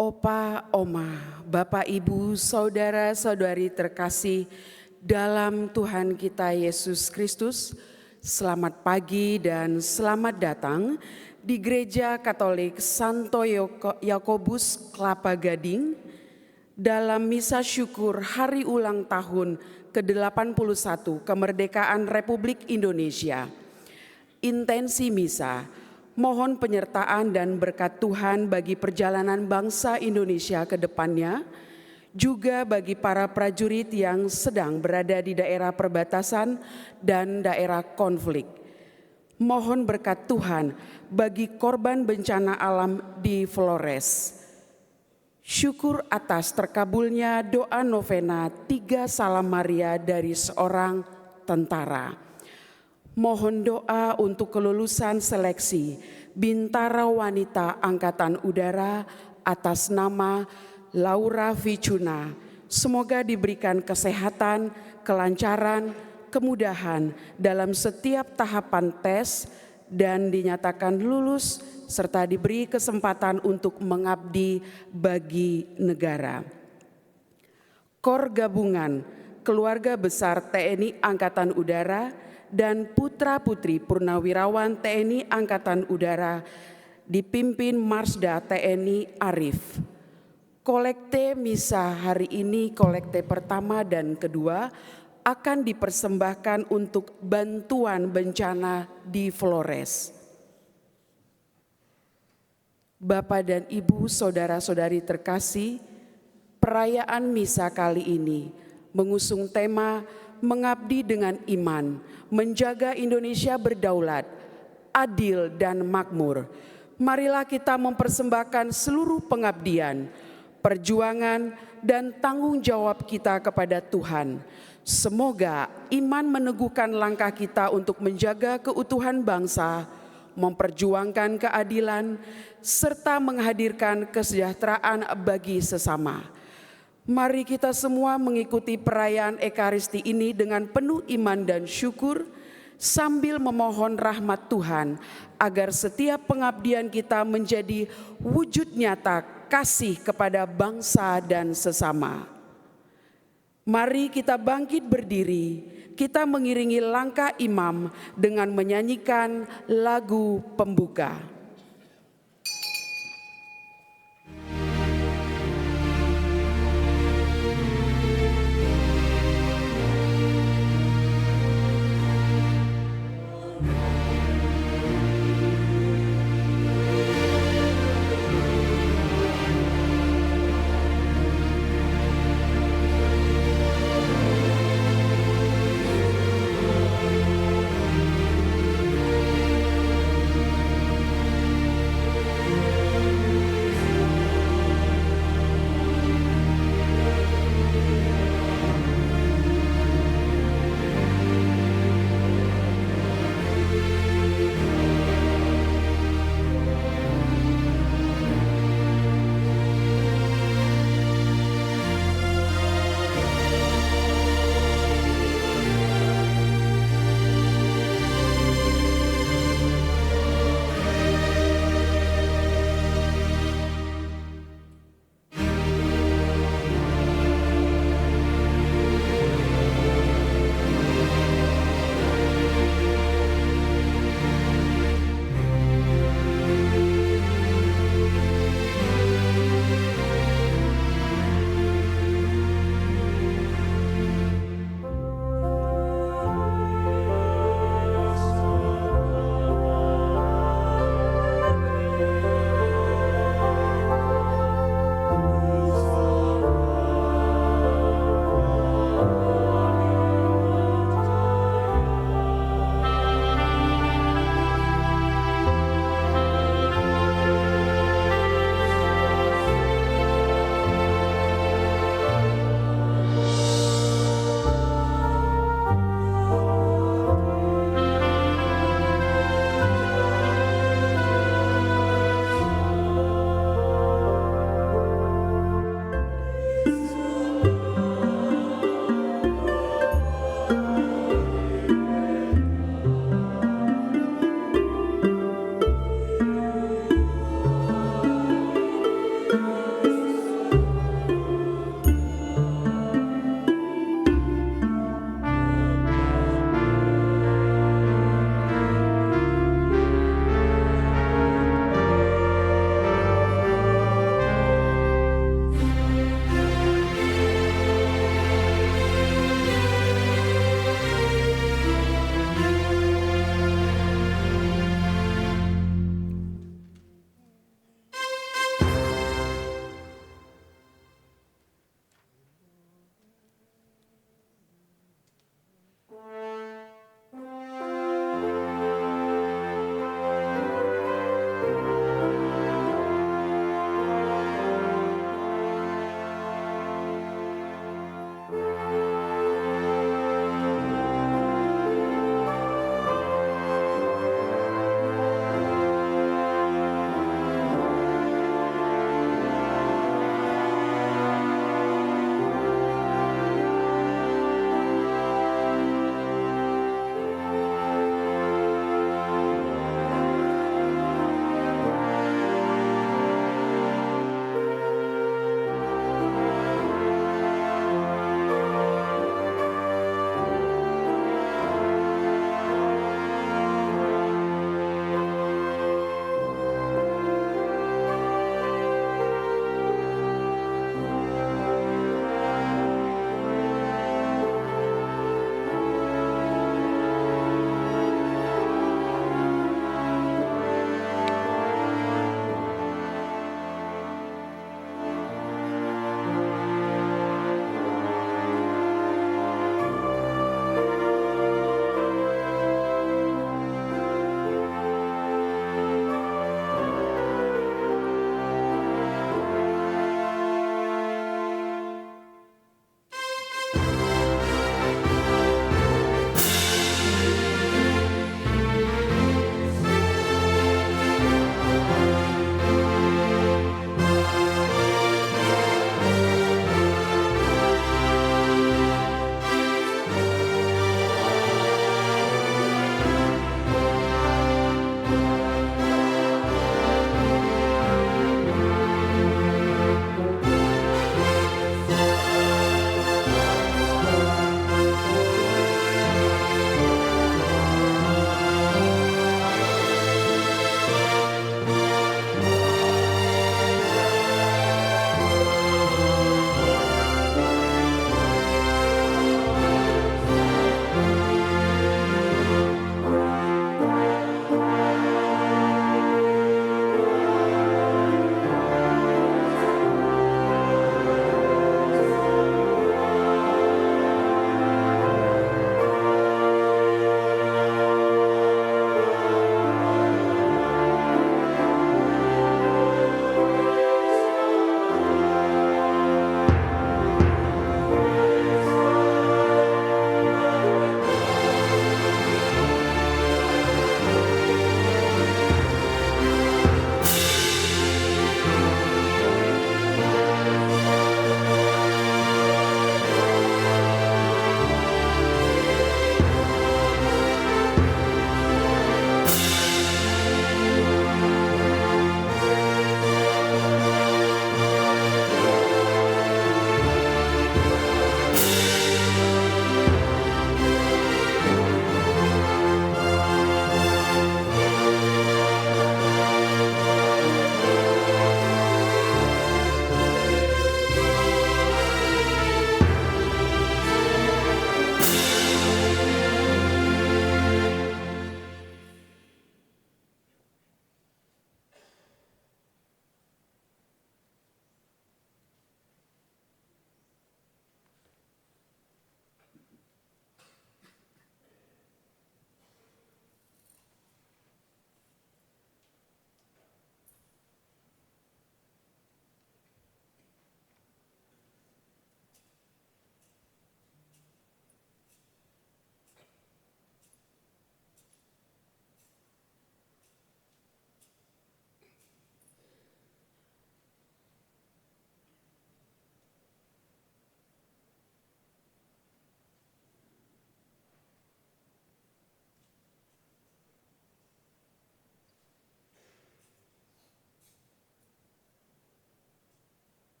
Opa, Oma, Bapak, Ibu, Saudara-saudari terkasih dalam Tuhan kita Yesus Kristus, selamat pagi dan selamat datang di Gereja Katolik Santo Yakobus Kelapa Gading dalam misa syukur hari ulang tahun ke-81 kemerdekaan Republik Indonesia. Intensi misa, mohon penyertaan dan berkat Tuhan bagi perjalanan bangsa Indonesia ke depannya, juga bagi para prajurit yang sedang berada di daerah perbatasan dan daerah konflik. Mohon berkat Tuhan bagi korban bencana alam di Flores. Syukur atas terkabulnya doa novena 3 Salam Maria dari seorang tentara. Mohon doa untuk kelulusan seleksi Bintara Wanita Angkatan Udara atas nama Laura Vicuna. Semoga diberikan kesehatan, kelancaran, kemudahan dalam setiap tahapan tes dan dinyatakan lulus serta diberi kesempatan untuk mengabdi bagi negara. Kor Gabungan Keluarga Besar TNI Angkatan Udara dan putra-putri purnawirawan TNI Angkatan Udara dipimpin Marsda TNI Arif. Kolekte misa hari ini, kolekte pertama dan kedua, akan dipersembahkan untuk bantuan bencana di Flores. Bapak dan Ibu, saudara-saudari terkasih, perayaan misa kali ini mengusung tema mengabdi dengan iman, menjaga Indonesia berdaulat, adil dan makmur. Marilah kita mempersembahkan seluruh pengabdian, perjuangan dan tanggung jawab kita kepada Tuhan. Semoga iman meneguhkan langkah kita untuk menjaga keutuhan bangsa, memperjuangkan keadilan, serta menghadirkan kesejahteraan bagi sesama. Mari kita semua mengikuti perayaan Ekaristi ini dengan penuh iman dan syukur sambil memohon rahmat Tuhan agar setiap pengabdian kita menjadi wujud nyata kasih kepada bangsa dan sesama. Mari kita bangkit berdiri, kita mengiringi langkah imam dengan menyanyikan lagu pembuka.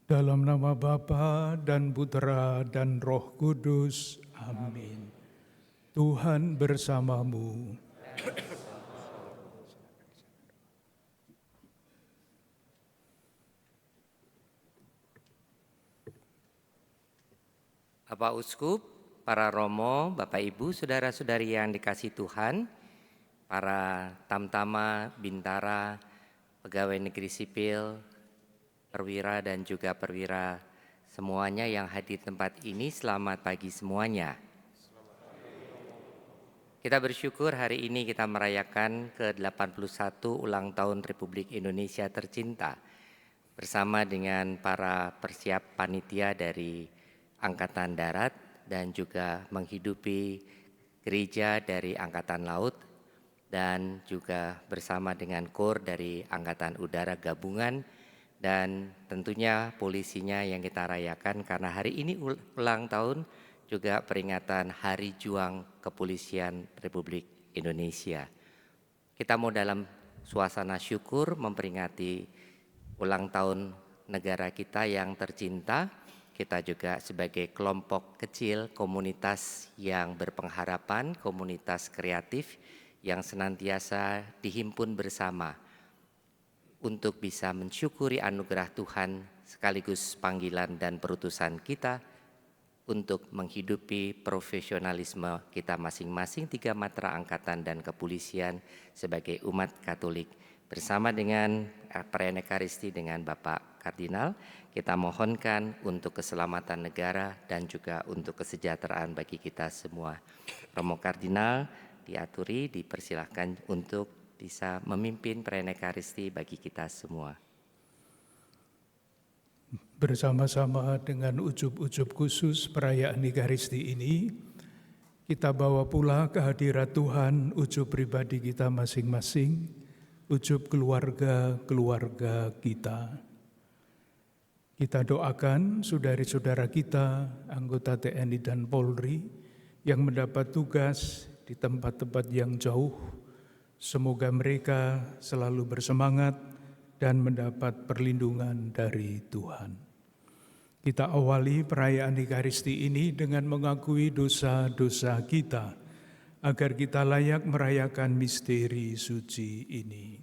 Dalam nama Bapa dan Putera dan Roh Kudus. Amin. Tuhan bersamamu. Bapak Uskup, para romo, Bapak Ibu, saudara-saudari yang dikasihi Tuhan, para tamtama, bintara, pegawai negeri sipil, perwira dan juga perwira semuanya yang hadir tempat ini, selamat pagi semuanya. Kita bersyukur hari ini kita merayakan ke-81 ulang tahun Republik Indonesia tercinta bersama dengan para persiap panitia dari Angkatan Darat dan juga menghidupi gereja dari Angkatan Laut dan juga bersama dengan KOR dari Angkatan Udara Gabungan dan tentunya polisinya yang kita rayakan karena hari ini ulang tahun juga peringatan Hari Juang Kepolisian Republik Indonesia. Kita mau dalam suasana syukur memperingati ulang tahun negara kita yang tercinta. Kita juga sebagai kelompok kecil, komunitas yang berpengharapan, komunitas kreatif yang senantiasa dihimpun bersama untuk bisa mensyukuri anugerah Tuhan sekaligus panggilan dan perutusan kita untuk menghidupi profesionalisme kita masing-masing 3 matra angkatan dan kepolisian sebagai umat Katolik. Bersama dengan perayaan Ekaristi dengan Bapak Kardinal, kita mohonkan untuk keselamatan negara dan juga untuk kesejahteraan bagi kita semua. Romo Kardinal diaturi, dipersilahkan untuk bisa memimpin perayaan Ekaristi bagi kita semua. Bersama-sama dengan ujub-ujub khusus perayaan Ekaristi ini, kita bawa pula kehadirat Tuhan ujub pribadi kita masing-masing, ujub keluarga-keluarga kita. Kita doakan saudari-saudara kita, anggota TNI dan Polri yang mendapat tugas di tempat-tempat yang jauh. Semoga mereka selalu bersemangat dan mendapat perlindungan dari Tuhan. Kita awali perayaan Ekaristi ini dengan mengakui dosa-dosa kita, agar kita layak merayakan misteri suci ini.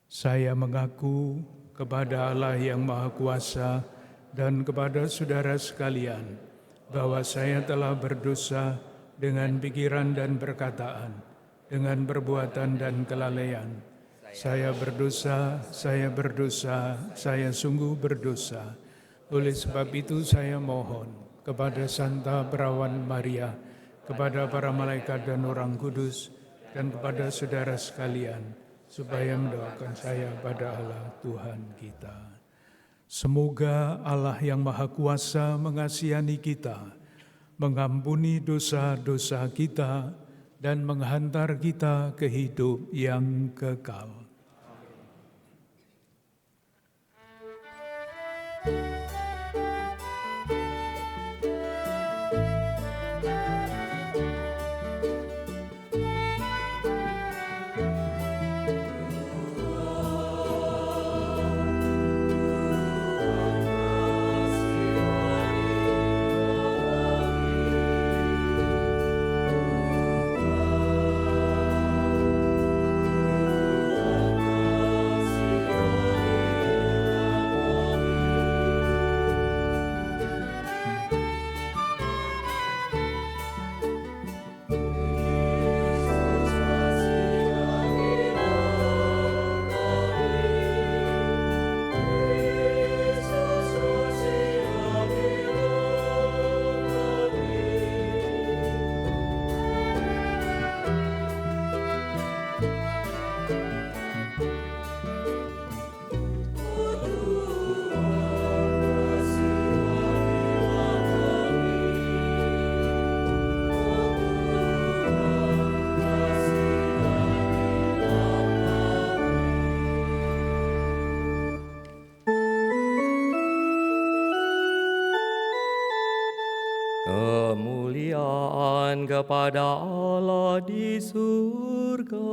Saya mengaku kepada Allah yang Maha Kuasa dan kepada saudara sekalian bahwa saya telah berdosa dengan pikiran dan perkataan, dengan perbuatan dan kelalaian. Saya berdosa, saya sungguh berdosa. Oleh sebab itu saya mohon kepada Santa Perawan Maria, kepada para malaikat dan orang kudus, dan kepada saudara sekalian, supaya mendoakan saya pada Allah Tuhan kita. Semoga Allah yang Maha Kuasa mengasihani kita, mengampuni dosa-dosa kita, dan menghantar kita ke hidup yang kekal. Kemuliaan kepada Allah di surga.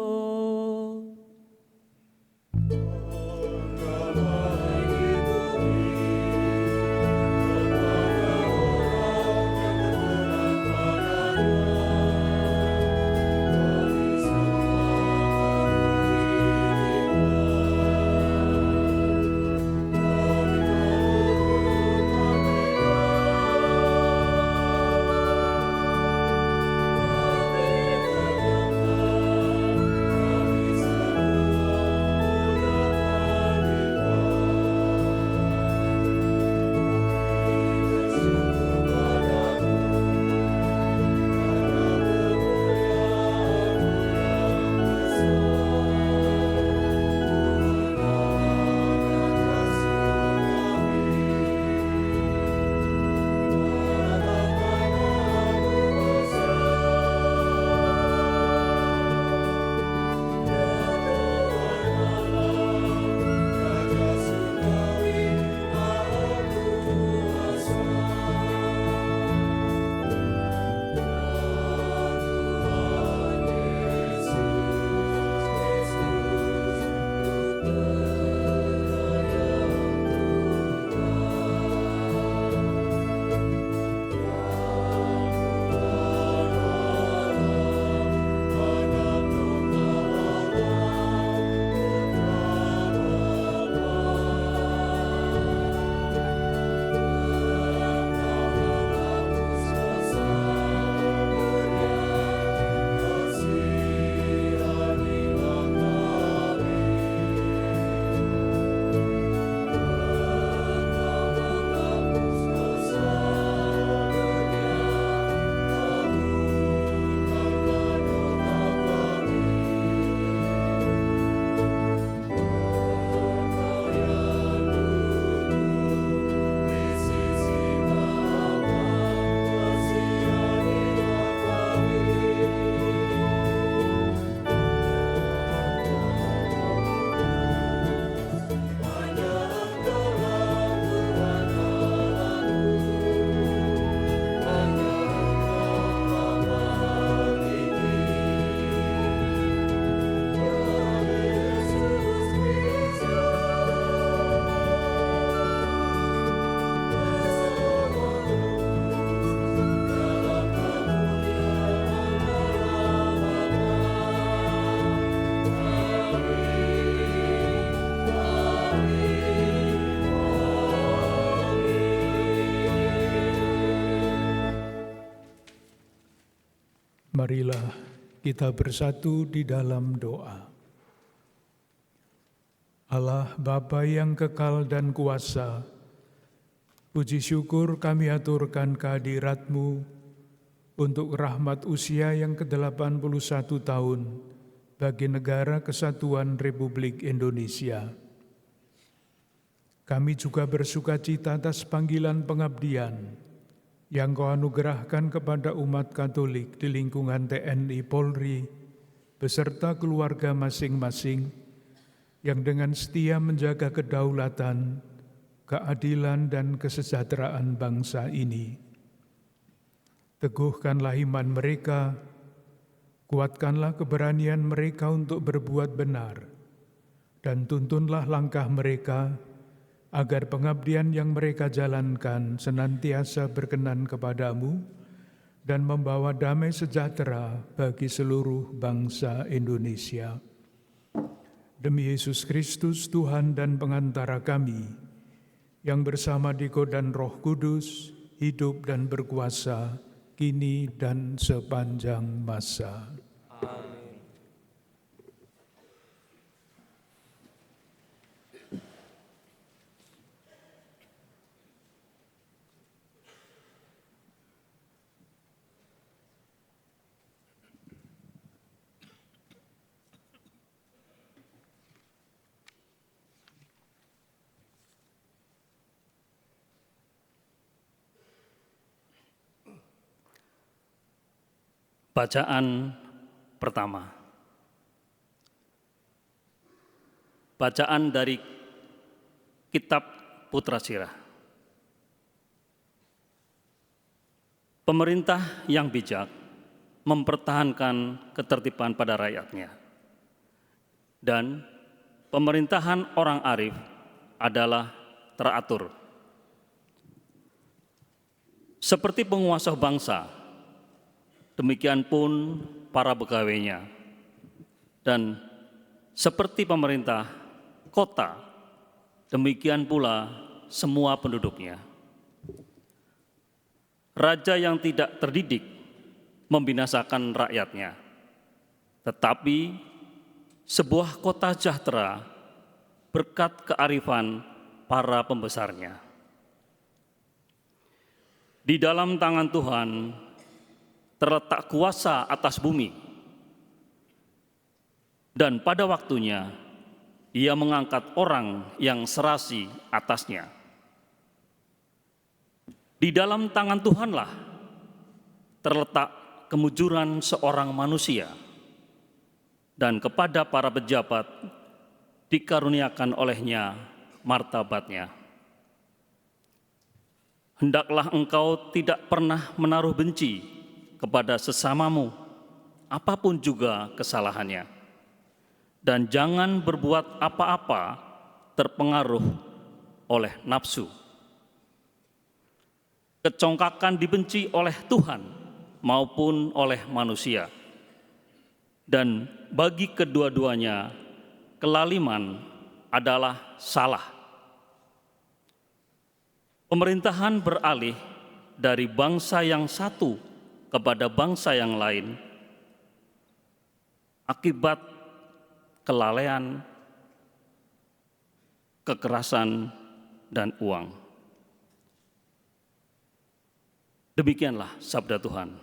Bapa di bumi, Marilah kita bersatu di dalam doa. Allah Bapa yang kekal dan kuasa, puji syukur kami aturkan kehadirat-Mu untuk rahmat usia yang ke-81 tahun bagi Negara Kesatuan Republik Indonesia. Kami juga bersukacita atas panggilan pengabdian yang Kau anugerahkan kepada umat Katolik di lingkungan TNI Polri beserta keluarga masing-masing yang dengan setia menjaga kedaulatan, keadilan, dan kesejahteraan bangsa ini. Teguhkanlah iman mereka, kuatkanlah keberanian mereka untuk berbuat benar, dan tuntunlah langkah mereka agar pengabdian yang mereka jalankan senantiasa berkenan kepadamu dan membawa damai sejahtera bagi seluruh bangsa Indonesia. Demi Yesus Kristus, Tuhan dan pengantara kami, yang bersama Diko dan Roh Kudus, hidup dan berkuasa, kini dan sepanjang masa. Bacaan pertama. Bacaan dari Kitab Putra Sirah. Pemerintah yang bijak mempertahankan ketertiban pada rakyatnya, dan pemerintahan orang arif adalah teratur. Seperti penguasa bangsa, demikian pun para pegawainya, dan seperti pemerintah kota, demikian pula semua penduduknya. Raja yang tidak terdidik membinasakan rakyatnya, tetapi sebuah kota sejahtera berkat kearifan para pembesarnya. Di dalam tangan Tuhan terletak kuasa atas bumi, dan pada waktunya Dia mengangkat orang yang serasi atasnya. Di dalam tangan Tuhanlah terletak kemujuran seorang manusia, dan kepada para pejabat dikaruniakan olehnya martabatnya. Hendaklah engkau tidak pernah menaruh benci kepada sesamamu, apapun juga kesalahannya, dan jangan berbuat apa-apa terpengaruh oleh nafsu. Kecongkakan dibenci oleh Tuhan maupun oleh manusia, dan bagi kedua-duanya kelaliman adalah salah. Pemerintahan beralih dari bangsa yang satu kepada bangsa yang lain akibat kelalaian, kekerasan, dan uang. Demikianlah sabda Tuhan.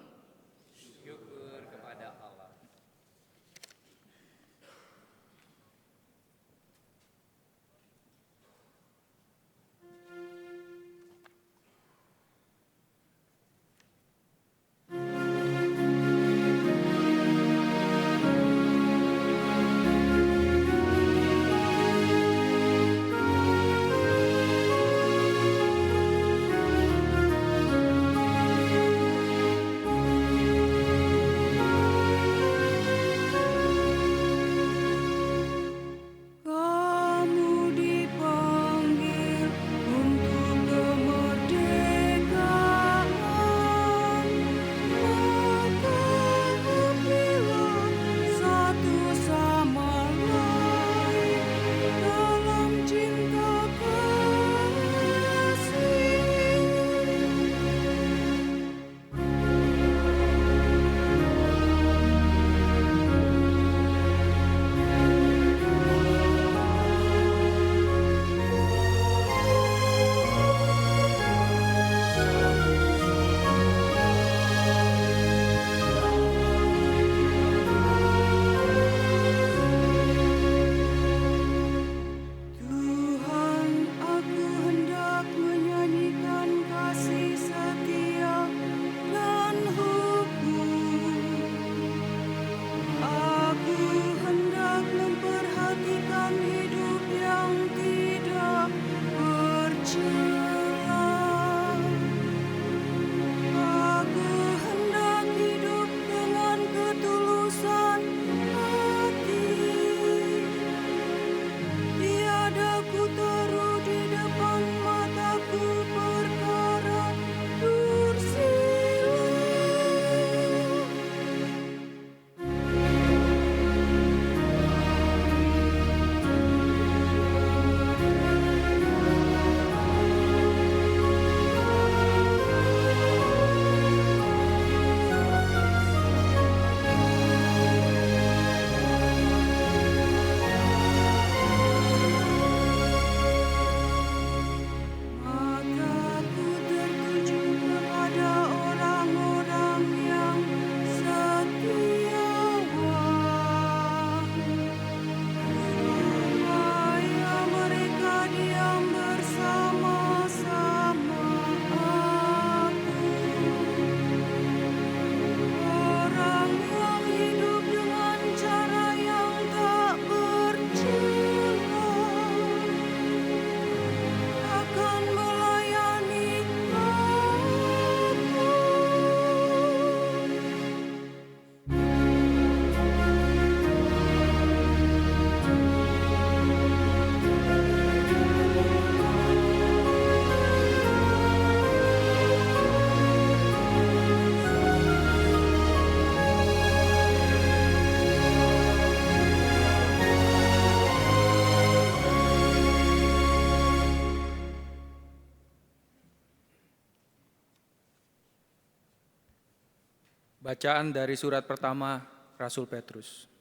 Bacaan dari surat pertama Rasul Petrus.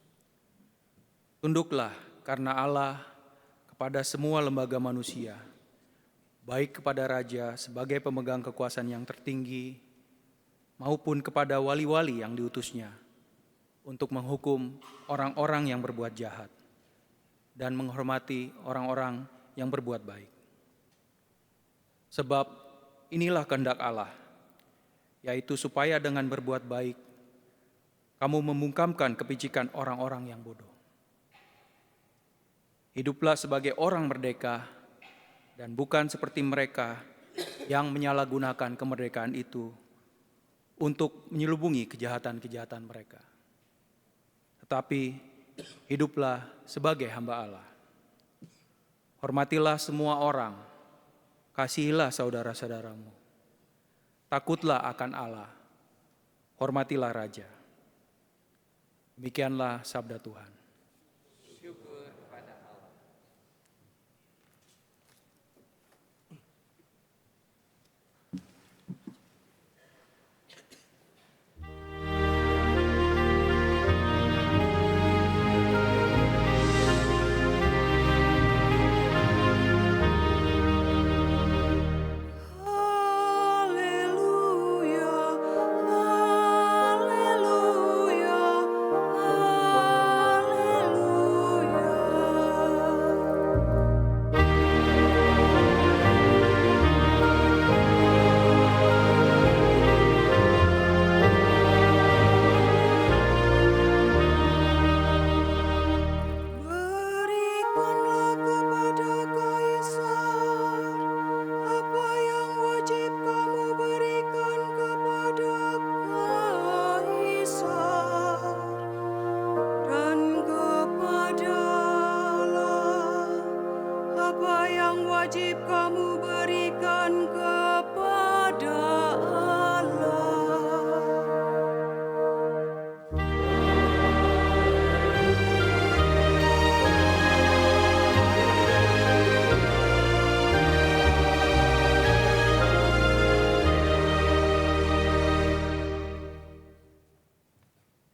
Tunduklah karena Allah kepada semua lembaga manusia, baik kepada raja sebagai pemegang kekuasaan yang tertinggi, maupun kepada wali-wali yang diutusnya, untuk menghukum orang-orang yang berbuat jahat dan menghormati orang-orang yang berbuat baik. Sebab inilah kehendak Allah, yaitu supaya dengan berbuat baik, kamu membungkamkan kepicikan orang-orang yang bodoh. Hiduplah sebagai orang merdeka, dan bukan seperti mereka yang menyalahgunakan kemerdekaan itu untuk menyelubungi kejahatan-kejahatan mereka. Tetapi hiduplah sebagai hamba Allah. Hormatilah semua orang, kasihilah saudara-saudaramu. Takutlah akan Allah, hormatilah raja. Demikianlah sabda Tuhan.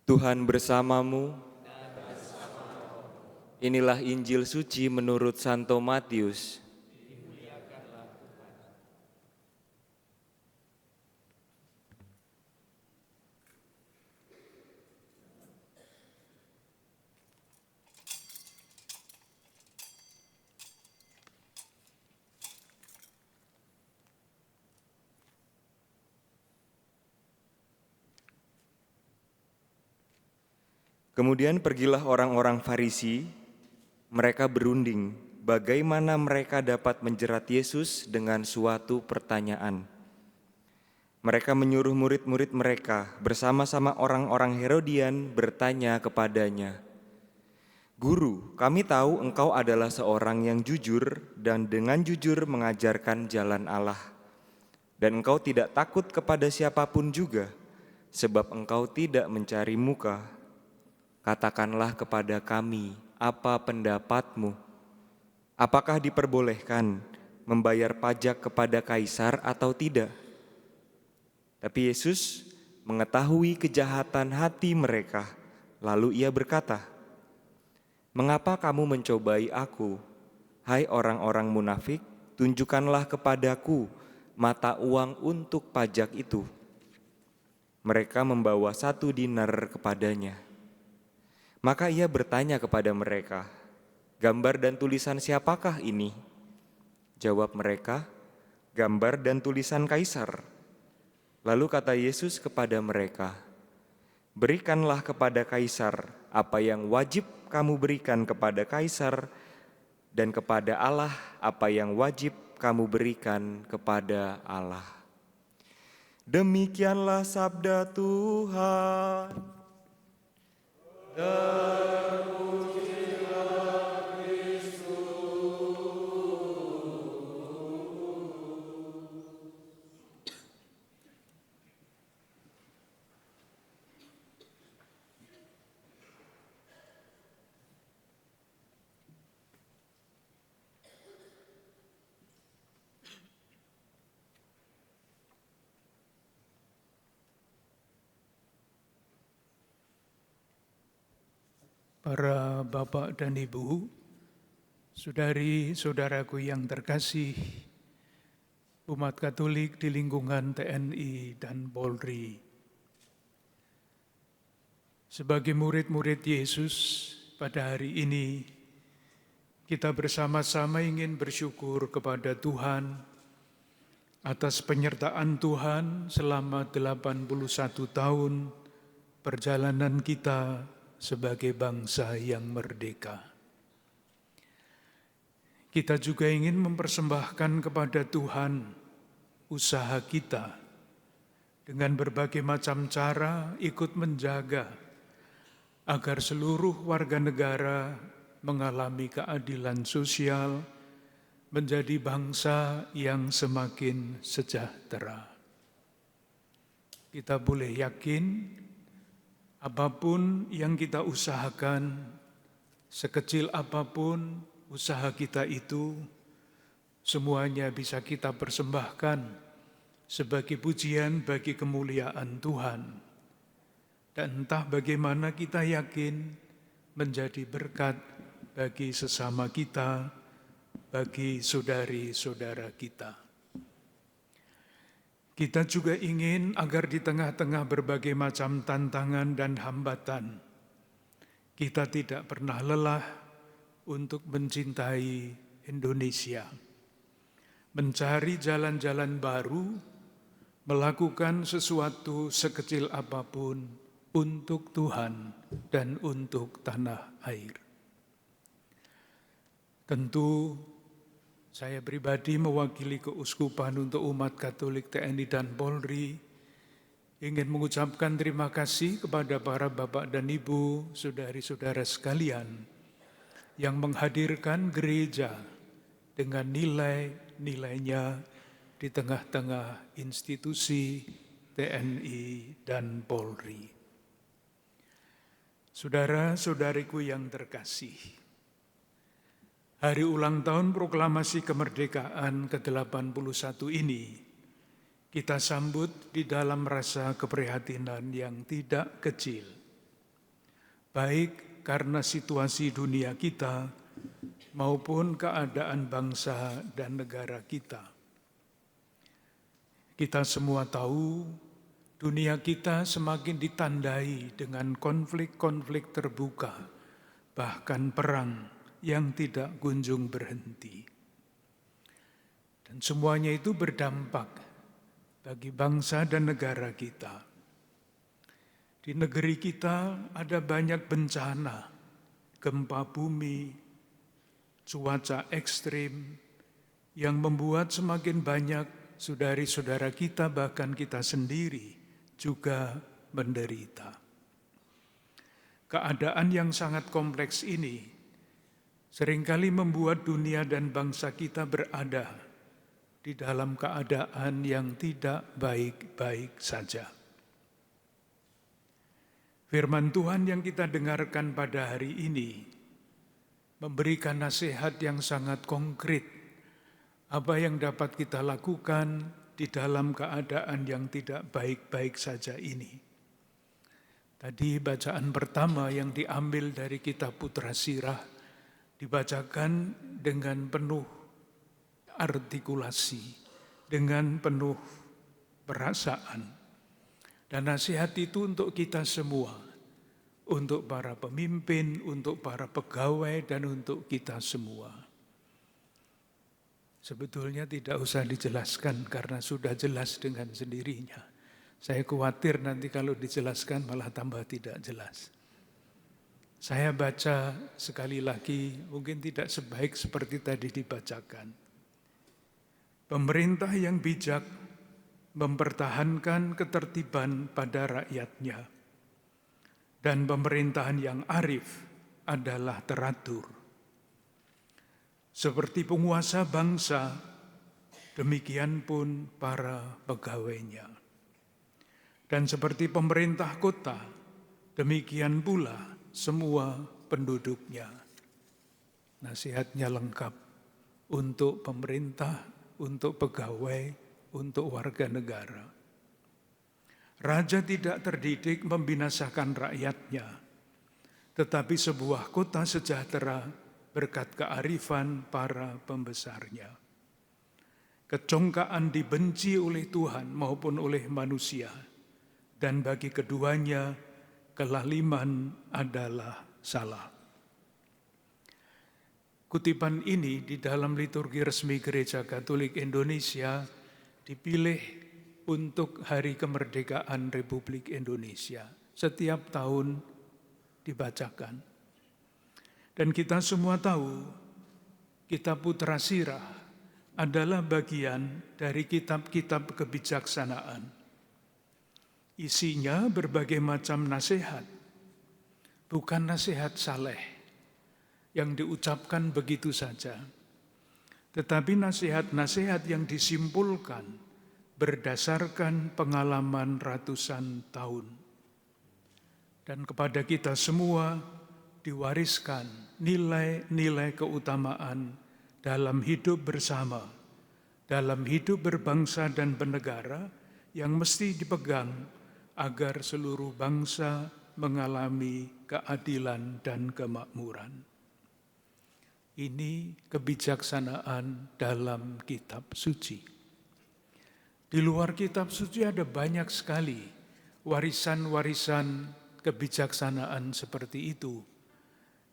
Tuhan bersamamu. Inilah Injil suci menurut Santo Matius. Kemudian pergilah orang-orang Farisi, mereka berunding bagaimana mereka dapat menjerat Yesus dengan suatu pertanyaan. Mereka menyuruh murid-murid mereka bersama-sama orang-orang Herodian bertanya kepadanya, "Guru, kami tahu engkau adalah seorang yang jujur dan dengan jujur mengajarkan jalan Allah. Dan engkau tidak takut kepada siapapun juga, sebab engkau tidak mencari muka. Katakanlah kepada kami, apa pendapatmu? Apakah diperbolehkan membayar pajak kepada kaisar atau tidak?" Tapi Yesus mengetahui kejahatan hati mereka, lalu ia berkata, "Mengapa kamu mencobai aku? Hai orang-orang munafik, tunjukkanlah kepadaku mata uang untuk pajak itu." Mereka membawa 1 dinar kepadanya. Maka ia bertanya kepada mereka, "Gambar dan tulisan siapakah ini?" Jawab mereka, "Gambar dan tulisan kaisar." Lalu kata Yesus kepada mereka, "Berikanlah kepada kaisar apa yang wajib kamu berikan kepada kaisar, dan kepada Allah apa yang wajib kamu berikan kepada Allah." Demikianlah sabda Tuhan. para bapak dan ibu, saudari-saudaraku yang terkasih, umat Katolik di lingkungan TNI dan Polri. Sebagai murid-murid Yesus, pada hari ini kita bersama-sama ingin bersyukur kepada Tuhan atas penyertaan Tuhan selama 81 tahun perjalanan kita sebagai bangsa yang merdeka. Kita juga ingin mempersembahkan kepada Tuhan usaha kita dengan berbagai macam cara ikut menjaga agar seluruh warga negara mengalami keadilan sosial, menjadi bangsa yang semakin sejahtera. Kita boleh yakin apapun yang kita usahakan, sekecil apapun usaha kita itu, semuanya bisa kita persembahkan sebagai pujian bagi kemuliaan Tuhan. Dan entah bagaimana kita yakin menjadi berkat bagi sesama kita, bagi saudari-saudara kita. Kita juga ingin agar di tengah-tengah berbagai macam tantangan dan hambatan, kita tidak pernah lelah untuk mencintai Indonesia, mencari jalan-jalan baru, melakukan sesuatu sekecil apapun untuk Tuhan dan untuk tanah air. Tentu saya pribadi mewakili keuskupan untuk umat Katolik TNI dan Polri ingin mengucapkan terima kasih kepada para bapak dan ibu, saudari-saudara sekalian yang menghadirkan gereja dengan nilai-nilainya di tengah-tengah institusi TNI dan Polri. Saudara-saudariku yang terkasih, hari ulang tahun proklamasi kemerdekaan ke-81 ini kita sambut di dalam rasa keprihatinan yang tidak kecil. Baik karena situasi dunia kita maupun keadaan bangsa dan negara kita. Kita semua tahu dunia kita semakin ditandai dengan konflik-konflik terbuka, bahkan perang yang tidak kunjung berhenti. Dan semuanya itu berdampak bagi bangsa dan negara kita. Di negeri kita ada banyak bencana, gempa bumi, cuaca ekstrim yang membuat semakin banyak saudari-saudara kita, bahkan kita sendiri juga menderita. Keadaan yang sangat kompleks ini seringkali membuat dunia dan bangsa kita berada di dalam keadaan yang tidak baik-baik saja. Firman Tuhan yang kita dengarkan pada hari ini memberikan nasihat yang sangat konkret, apa yang dapat kita lakukan di dalam keadaan yang tidak baik-baik saja ini. Tadi bacaan pertama yang diambil dari kitab Putra Sirah dibacakan dengan penuh artikulasi, dengan penuh perasaan. Dan nasihat itu untuk kita semua, untuk para pemimpin, untuk para pegawai, dan untuk kita semua. Sebetulnya tidak usah dijelaskan karena sudah jelas dengan sendirinya. Saya khawatir nanti kalau dijelaskan malah tambah tidak jelas. Saya baca sekali lagi, mungkin tidak sebaik seperti tadi dibacakan. Pemerintah yang bijak mempertahankan ketertiban pada rakyatnya, dan pemerintahan yang arif adalah teratur. Seperti penguasa bangsa, demikian pun para pegawainya. Dan seperti pemerintah kota, demikian pula semua penduduknya. Nasihatnya lengkap untuk pemerintah, untuk pegawai, untuk warga negara. Raja tidak terdidik membinasakan rakyatnya, tetapi sebuah kota sejahtera berkat kearifan para pembesarnya. Kecongkaan dibenci oleh Tuhan maupun oleh manusia, dan bagi keduanya kelaliman adalah salah. Kutipan ini di dalam liturgi resmi Gereja Katolik Indonesia dipilih untuk Hari Kemerdekaan Republik Indonesia. Setiap tahun dibacakan. Dan kita semua tahu, Kitab Putra Sirah adalah bagian dari kitab-kitab kebijaksanaan. Isinya berbagai macam nasihat, bukan nasihat saleh yang diucapkan begitu saja, tetapi nasihat-nasihat yang disimpulkan berdasarkan pengalaman ratusan tahun. Dan kepada kita semua diwariskan nilai-nilai keutamaan dalam hidup bersama, dalam hidup berbangsa dan bernegara yang mesti dipegang agar seluruh bangsa mengalami keadilan dan kemakmuran. Ini kebijaksanaan dalam kitab suci. Di luar kitab suci ada banyak sekali warisan-warisan kebijaksanaan seperti itu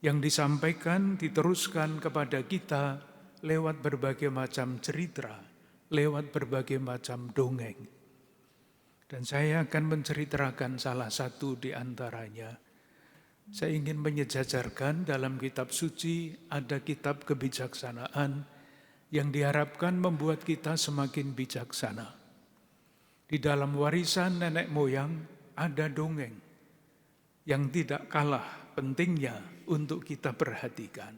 yang disampaikan, diteruskan kepada kita lewat berbagai macam cerita, lewat berbagai macam dongeng. Dan saya akan menceritakan salah satu di antaranya. Saya ingin menyejajarkan dalam kitab suci ada kitab kebijaksanaan yang diharapkan membuat kita semakin bijaksana. Di dalam warisan nenek moyang ada dongeng yang tidak kalah pentingnya untuk kita perhatikan.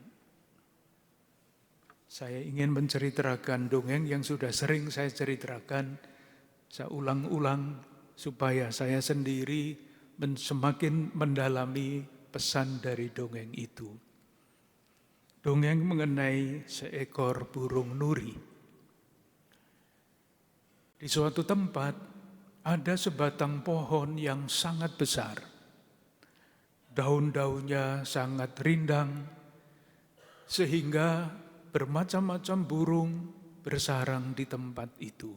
Saya ingin menceritakan dongeng yang sudah sering saya ceritakan, saya ulang-ulang supaya saya sendiri semakin mendalami pesan dari dongeng itu. Dongeng mengenai seekor burung nuri. Di suatu tempat ada sebatang pohon yang sangat besar. Daun-daunnya sangat rindang, sehingga bermacam-macam burung bersarang di tempat itu.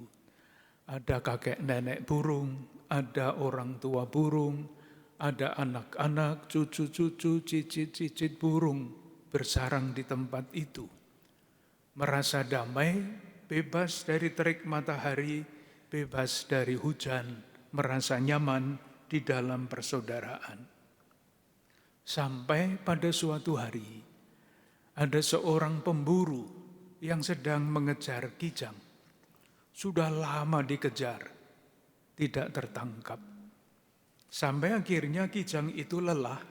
Ada kakek nenek burung, ada orang tua burung, ada anak-anak, cucu-cucu, cicit-cicit burung bersarang di tempat itu. Merasa damai, bebas dari terik matahari, bebas dari hujan, merasa nyaman di dalam persaudaraan. Sampai pada suatu hari, ada seorang pemburu yang sedang mengejar kijang. Sudah lama dikejar, tidak tertangkap. Sampai akhirnya kijang itu lelah.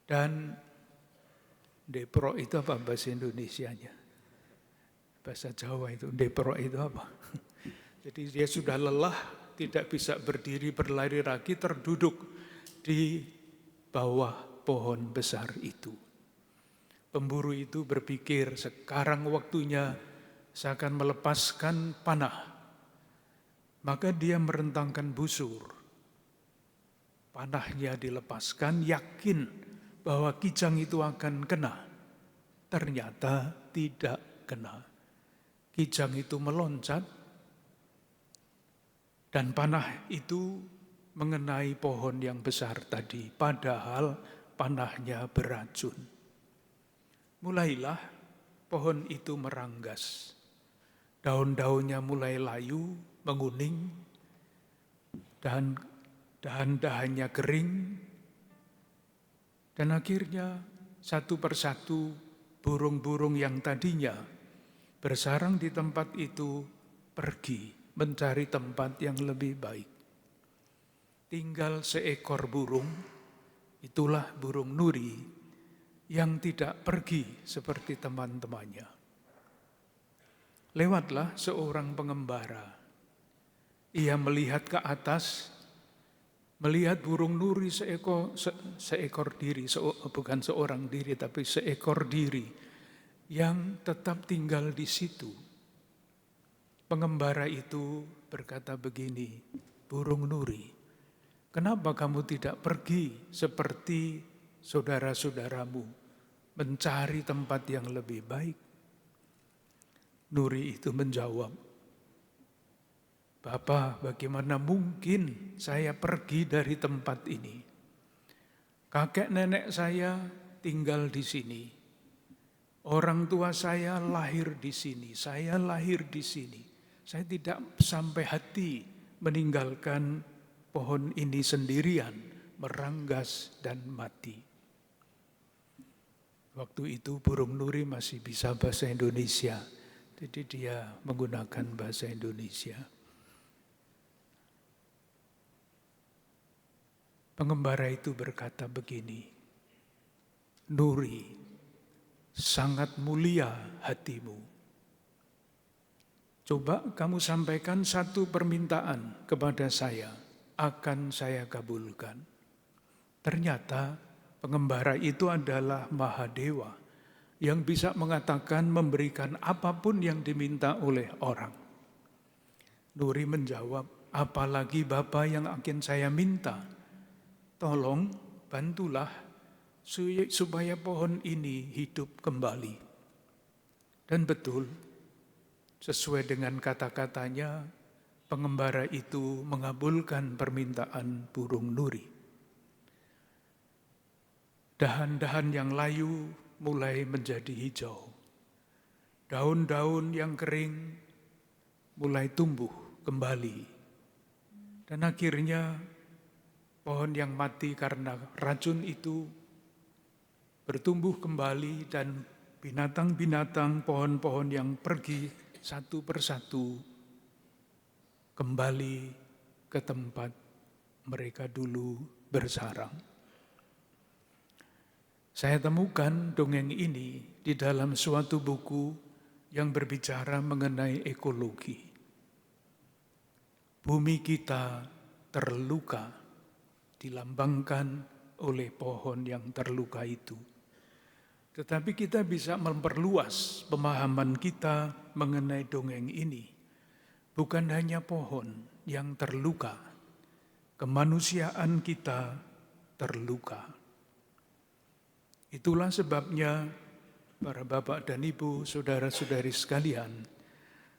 Dan depro itu apa bahasa Indonesianya? Bahasa Jawa itu, depro itu apa? Jadi dia sudah lelah, tidak bisa berdiri berlari lagi, terduduk di bawah pohon besar itu. Pemburu itu berpikir, sekarang waktunya saya akan melepaskan panah. Maka dia merentangkan busur. Panahnya dilepaskan, yakin bahwa kijang itu akan kena. Ternyata tidak kena. Kijang itu meloncat dan panah itu mengenai pohon yang besar tadi, padahal panahnya beracun. Mulailah pohon itu meranggas. Daun-daunnya mulai layu, menguning, dan dahan-dahannya kering. Dan akhirnya satu persatu burung-burung yang tadinya bersarang di tempat itu pergi mencari tempat yang lebih baik. Tinggal seekor burung, itulah burung nuri, yang tidak pergi seperti teman-temannya. Lewatlah seorang pengembara. Ia melihat ke atas, melihat burung nuri seekor diri, bukan seorang diri, tapi seekor diri yang tetap tinggal di situ. Pengembara itu berkata begini, burung nuri, kenapa kamu tidak pergi seperti saudara-saudaramu mencari tempat yang lebih baik? Nuri itu menjawab, Bapak, bagaimana mungkin saya pergi dari tempat ini? Kakek nenek saya tinggal di sini. Orang tua saya lahir di sini, saya lahir di sini. Saya tidak sampai hati meninggalkan pohon ini sendirian, meranggas dan mati. Waktu itu burung nuri masih bisa bahasa Indonesia, jadi dia menggunakan bahasa Indonesia. Pengembara itu berkata begini, Nuri, sangat mulia hatimu. Coba kamu sampaikan satu permintaan kepada saya, akan saya kabulkan. Ternyata pengembara itu adalah Mahadewa yang bisa mengatakan memberikan apapun yang diminta oleh orang. Nuri menjawab, apalagi Bapak yang akan saya minta? Tolong bantulah supaya pohon ini hidup kembali. Dan betul, sesuai dengan kata-katanya, pengembara itu mengabulkan permintaan burung nuri. Dahan-dahan yang layu mulai menjadi hijau. Daun-daun yang kering mulai tumbuh kembali. Dan akhirnya pohon yang mati karena racun itu bertumbuh kembali dan binatang-binatang, pohon-pohon yang pergi satu persatu kembali ke tempat mereka dulu bersarang. Saya temukan dongeng ini di dalam suatu buku yang berbicara mengenai ekologi. Bumi kita terluka, dilambangkan oleh pohon yang terluka itu. Tetapi kita bisa memperluas pemahaman kita mengenai dongeng ini. Bukan hanya pohon yang terluka, kemanusiaan kita terluka. Itulah sebabnya para bapak dan ibu, saudara-saudari sekalian,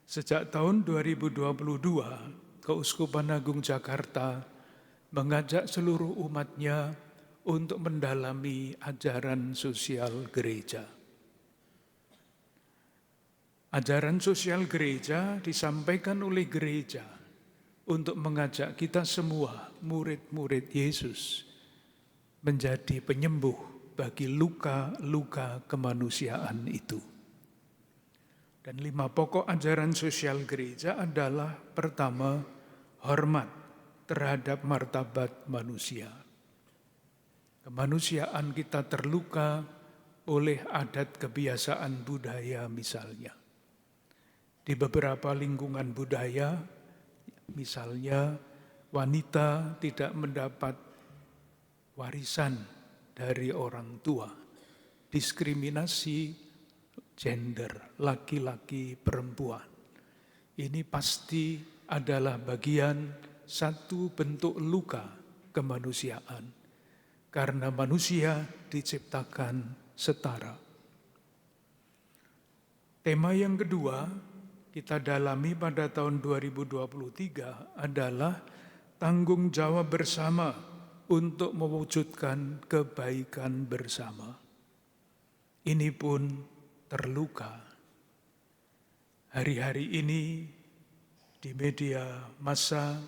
sejak tahun 2022, Keuskupan Agung Jakarta mengajak seluruh umatnya untuk mendalami ajaran sosial gereja. Ajaran sosial gereja disampaikan oleh gereja untuk mengajak kita semua, murid-murid Yesus, menjadi penyembuh bagi luka-luka kemanusiaan itu. Dan 5 pokok ajaran sosial gereja adalah, pertama, hormat terhadap martabat manusia. Kemanusiaan kita terluka oleh adat kebiasaan budaya misalnya. Di beberapa lingkungan budaya, misalnya wanita tidak mendapat warisan dari orang tua. Diskriminasi gender, laki-laki, perempuan. Ini pasti adalah bagian satu bentuk luka kemanusiaan, karena manusia diciptakan setara. Tema yang kedua kita dalami pada tahun 2023 adalah tanggung jawab bersama untuk mewujudkan kebaikan bersama. Ini pun terluka. Hari-hari ini di media massa,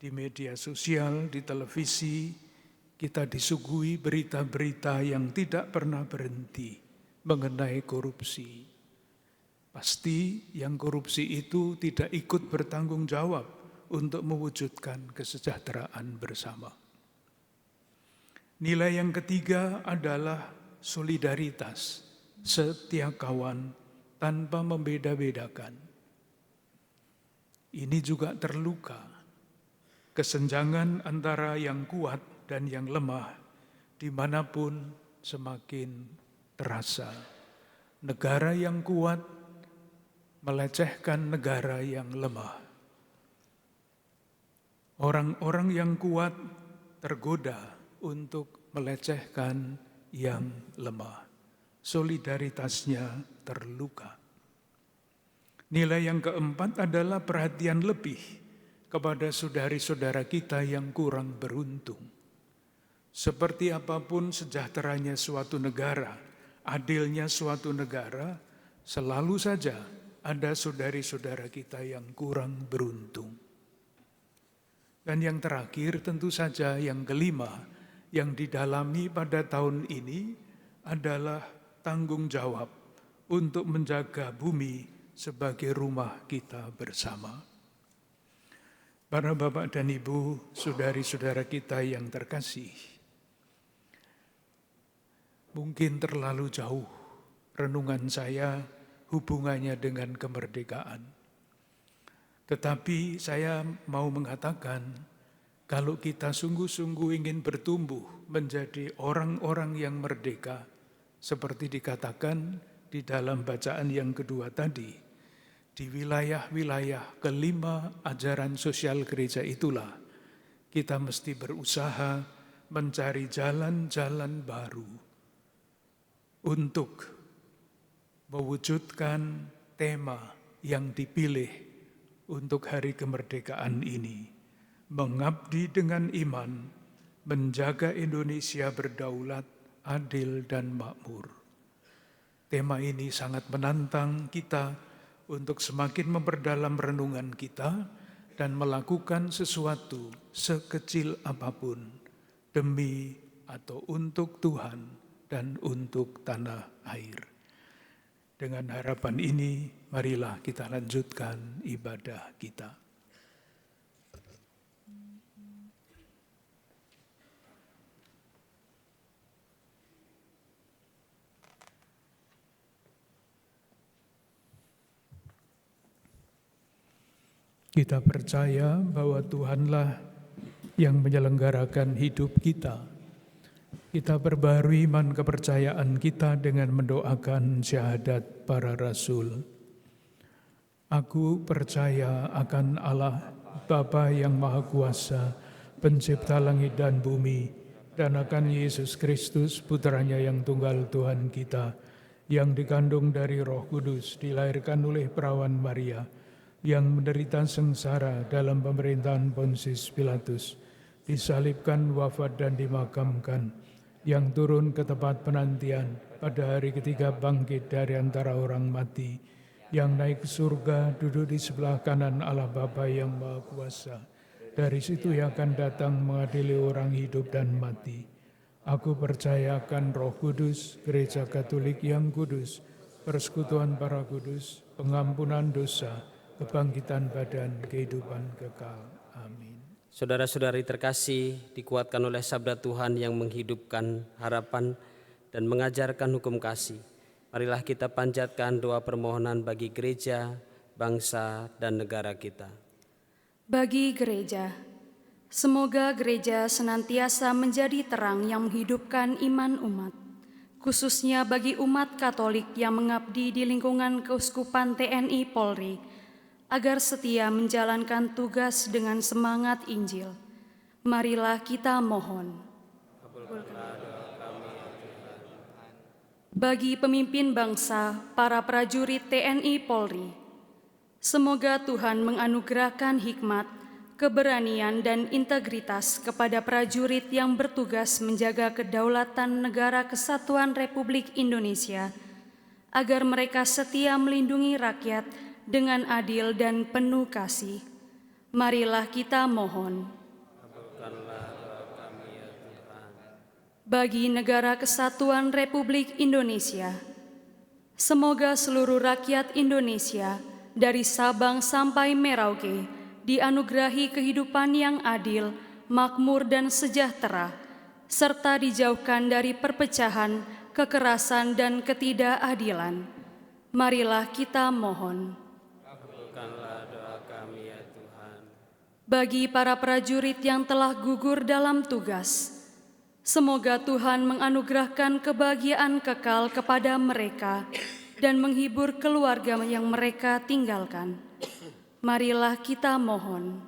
di media sosial, di televisi, kita disuguhi berita-berita yang tidak pernah berhenti mengenai korupsi. Pasti yang korupsi itu tidak ikut bertanggung jawab untuk mewujudkan kesejahteraan bersama. Nilai yang ketiga adalah solidaritas, setia kawan tanpa membeda-bedakan. Ini juga terluka. Kesenjangan antara yang kuat dan yang lemah dimanapun semakin terasa. Negara yang kuat melecehkan negara yang lemah. Orang-orang yang kuat tergoda untuk melecehkan yang lemah. Solidaritasnya terluka. Nilai yang keempat adalah perhatian lebih kepada saudari-saudara kita yang kurang beruntung. Seperti apapun sejahteranya suatu negara, adilnya suatu negara, selalu saja ada saudari-saudara kita yang kurang beruntung. Dan yang terakhir tentu saja yang kelima yang didalami pada tahun ini adalah tanggung jawab untuk menjaga bumi sebagai rumah kita bersama. Para bapak dan ibu, saudari-saudara kita yang terkasih, mungkin terlalu jauh renungan saya hubungannya dengan kemerdekaan. Tetapi saya mau mengatakan, kalau kita sungguh-sungguh ingin bertumbuh menjadi orang-orang yang merdeka, seperti dikatakan di dalam bacaan yang kedua tadi, di wilayah-wilayah kelima ajaran sosial gereja itulah, kita mesti berusaha mencari jalan-jalan baru untuk mewujudkan tema yang dipilih untuk hari kemerdekaan ini. Mengabdi dengan iman, menjaga Indonesia berdaulat, adil dan makmur. Tema ini sangat menantang kita untuk semakin memperdalam renungan kita dan melakukan sesuatu sekecil apapun demi atau untuk Tuhan dan untuk tanah air. Dengan harapan ini, marilah kita lanjutkan ibadah kita. Kita percaya bahwa Tuhanlah yang menyelenggarakan hidup kita. Kita perbarui iman kepercayaan kita dengan mendoakan syahadat para rasul. Aku percaya akan Allah, Bapa yang Maha Kuasa, pencipta langit dan bumi, dan akan Yesus Kristus, putranya yang tunggal Tuhan kita, yang dikandung dari Roh Kudus, dilahirkan oleh perawan Maria, yang menderita sengsara dalam pemerintahan Pontius Pilatus, disalibkan, wafat dan dimakamkan, yang turun ke tempat penantian, pada hari ketiga bangkit dari antara orang mati, yang naik ke surga, duduk di sebelah kanan Allah Bapa yang Maha Kuasa. Dari situ ia akan datang mengadili orang hidup dan mati. Aku percaya akan Roh Kudus, Gereja Katolik yang kudus, persekutuan para kudus, pengampunan dosa, kebangkitan badan, kehidupan kekal. Amin. Saudara-saudari terkasih, dikuatkan oleh sabda Tuhan yang menghidupkan harapan dan mengajarkan hukum kasih. Marilah kita panjatkan doa permohonan bagi gereja, bangsa, dan negara kita. Bagi gereja, semoga gereja senantiasa menjadi terang yang menghidupkan iman umat, khususnya bagi umat Katolik yang mengabdi di lingkungan Keuskupan TNI Polri, agar setia menjalankan tugas dengan semangat Injil. Marilah kita mohon. Bagi pemimpin bangsa, para prajurit TNI Polri, semoga Tuhan menganugerahkan hikmat, keberanian, dan integritas kepada prajurit yang bertugas menjaga kedaulatan Negara Kesatuan Republik Indonesia, agar mereka setia melindungi rakyat dengan adil dan penuh kasih. Marilah kita mohon. Bagi Negara Kesatuan Republik Indonesia, semoga seluruh rakyat Indonesia dari Sabang sampai Merauke dianugerahi kehidupan yang adil, makmur dan sejahtera, serta dijauhkan dari perpecahan, kekerasan dan ketidakadilan. Marilah kita mohon. Bagi para prajurit yang telah gugur dalam tugas, semoga Tuhan menganugerahkan kebahagiaan kekal kepada mereka dan menghibur keluarga yang mereka tinggalkan. Marilah kita mohon.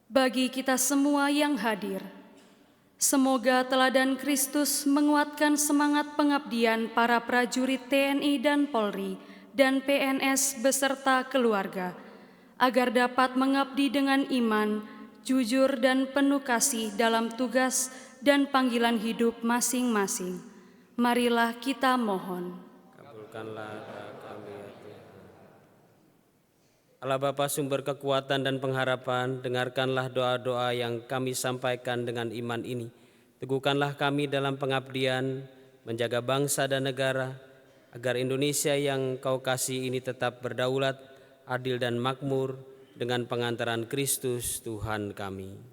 Bagi kita semua yang hadir, Semoga teladan Kristus menguatkan semangat pengabdian para prajurit TNI dan Polri dan PNS beserta keluarga, agar dapat mengabdi dengan iman, jujur dan penuh kasih dalam tugas dan panggilan hidup masing-masing. Marilah kita mohon. Kabulkanlah doa kami ya Tuhan. Allah Bapa sumber kekuatan dan pengharapan, dengarkanlah doa-doa yang kami sampaikan dengan iman ini. Teguhkanlah kami dalam pengabdian, menjaga bangsa dan negara, agar Indonesia yang Kau kasih ini tetap berdaulat, adil dan makmur, dengan pengantaran Kristus Tuhan kami.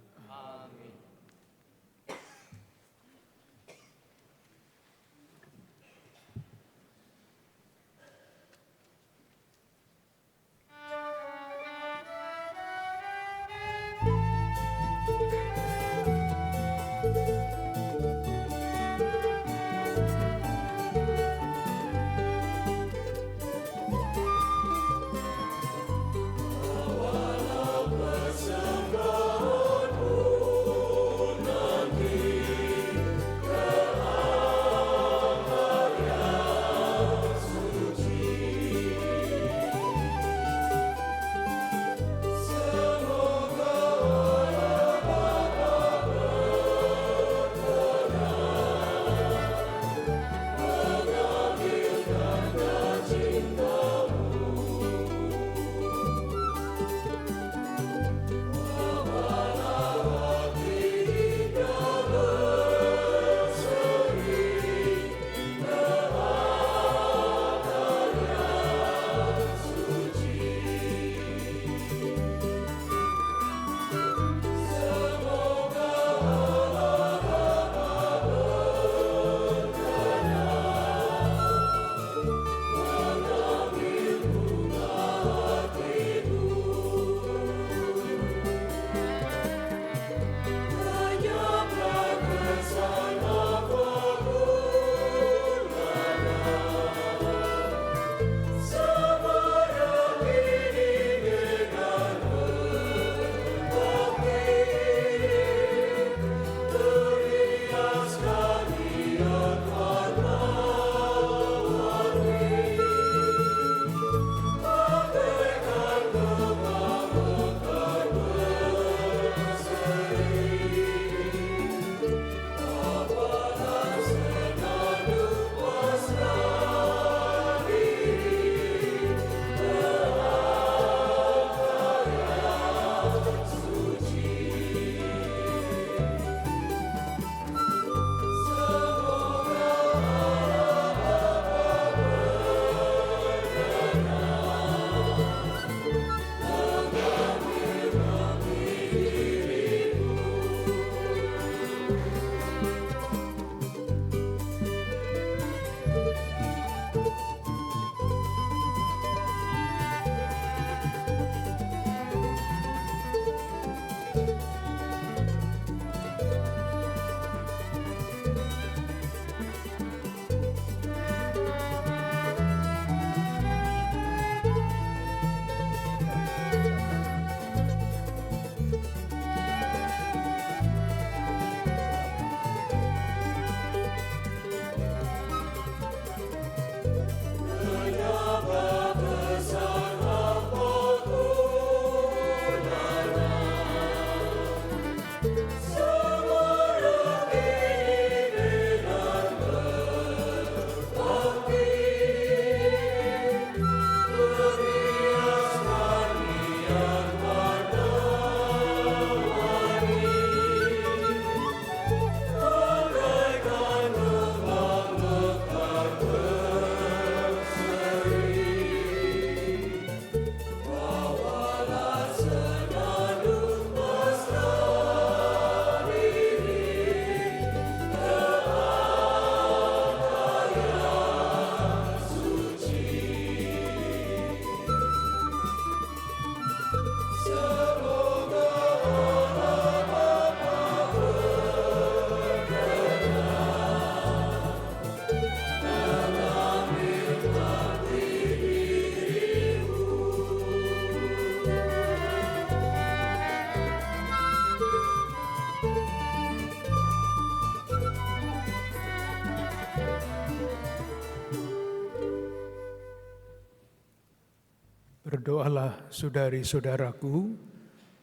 Berdoalah saudari-saudaraku,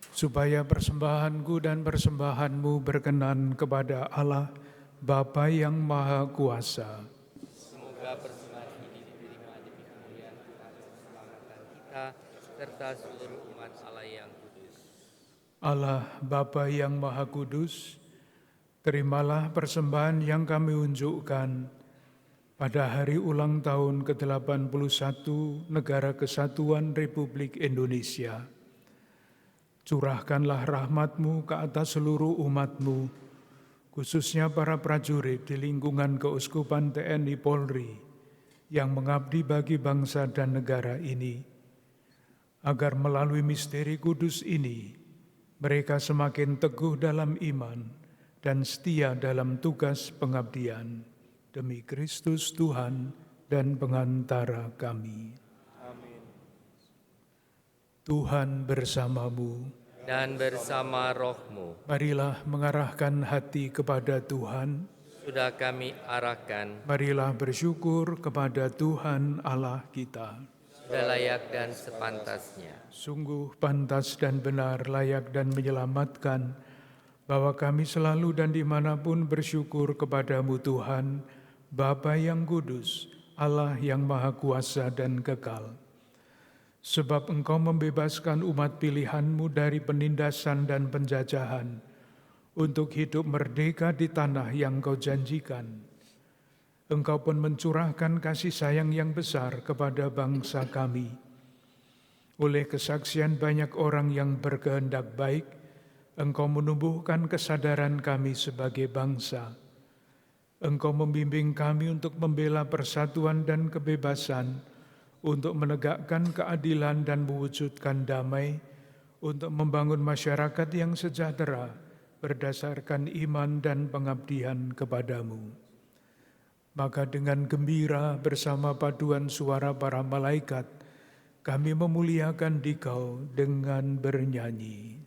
supaya persembahanku dan persembahanmu berkenan kepada Allah, Bapa yang Maha Kuasa. Semoga persembahan ini diterima demi kemuliaan Tuhan dan keselamatan kita, serta seluruh umat Allah yang kudus. Allah Bapa yang Maha Kudus, terimalah persembahan yang kami unjukkan pada hari ulang tahun ke-81 Negara Kesatuan Republik Indonesia. Curahkanlah rahmat-Mu ke atas seluruh umat-Mu, khususnya para prajurit di lingkungan Keuskupan TNI Polri yang mengabdi bagi bangsa dan negara ini, agar melalui misteri kudus ini, mereka semakin teguh dalam iman dan setia dalam tugas pengabdian. Demi Kristus Tuhan dan pengantara kami. Amin. Tuhan bersamamu. Dan bersama rohmu, Marilah mengarahkan hati kepada Tuhan. sudah kami arahkan, Marilah bersyukur kepada Tuhan Allah kita. sudah layak dan sepantasnya. Sungguh pantas dan benar, layak dan menyelamatkan, bahwa kami selalu dan dimanapun bersyukur kepadamu Tuhan, Bapa yang kudus, Allah yang maha kuasa dan kekal. Sebab Engkau membebaskan umat pilihan-Mu dari penindasan dan penjajahan, untuk hidup merdeka di tanah yang Kau janjikan. Engkau pun mencurahkan kasih sayang yang besar kepada bangsa kami. Oleh kesaksian banyak orang yang berkehendak baik, Engkau menumbuhkan kesadaran kami sebagai bangsa. Engkau membimbing kami untuk membela persatuan dan kebebasan, untuk menegakkan keadilan dan mewujudkan damai, untuk membangun masyarakat yang sejahtera berdasarkan iman dan pengabdian kepadamu. Maka dengan gembira bersama paduan suara para malaikat, kami memuliakan Dikau dengan bernyanyi.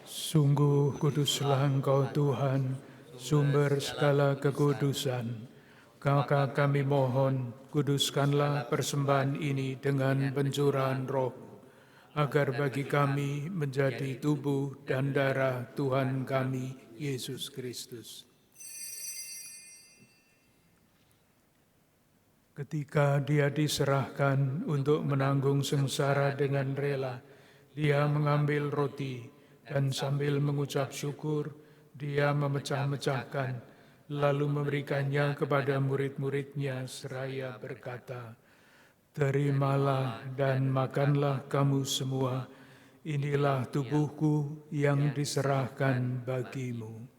Sungguh kuduslah Engkau Tuhan, sumber segala kekudusan. Maka kami mohon, kuduskanlah persembahan ini dengan pencurahan Roh, agar bagi kami menjadi tubuh dan darah Tuhan kami, Yesus Kristus. Ketika Dia diserahkan untuk menanggung sengsara dengan rela, Dia mengambil roti, dan sambil mengucap syukur, Dia memecah-mecahkan, lalu memberikannya kepada murid-murid-Nya seraya berkata, "Terimalah dan makanlah kamu semua, inilah tubuhku yang diserahkan bagimu."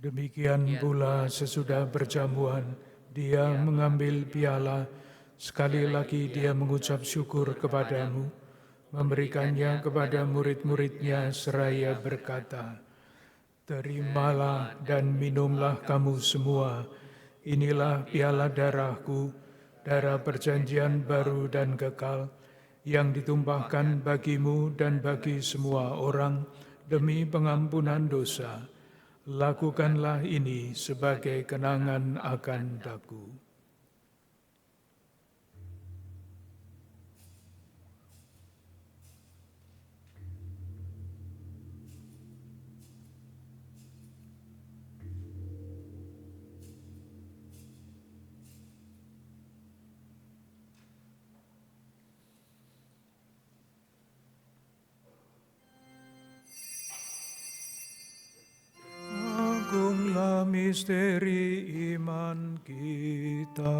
Demikian pula sesudah perjamuan, Dia mengambil piala, sekali lagi Dia mengucap syukur kepadamu, memberikannya kepada murid-murid-Nya seraya berkata, "Terimalah dan minumlah kamu semua, inilah piala darahku, darah perjanjian baru dan kekal, yang ditumpahkan bagimu dan bagi semua orang demi pengampunan dosa. Lakukanlah ini sebagai kenangan akan daku. Agunglah misteri iman kita.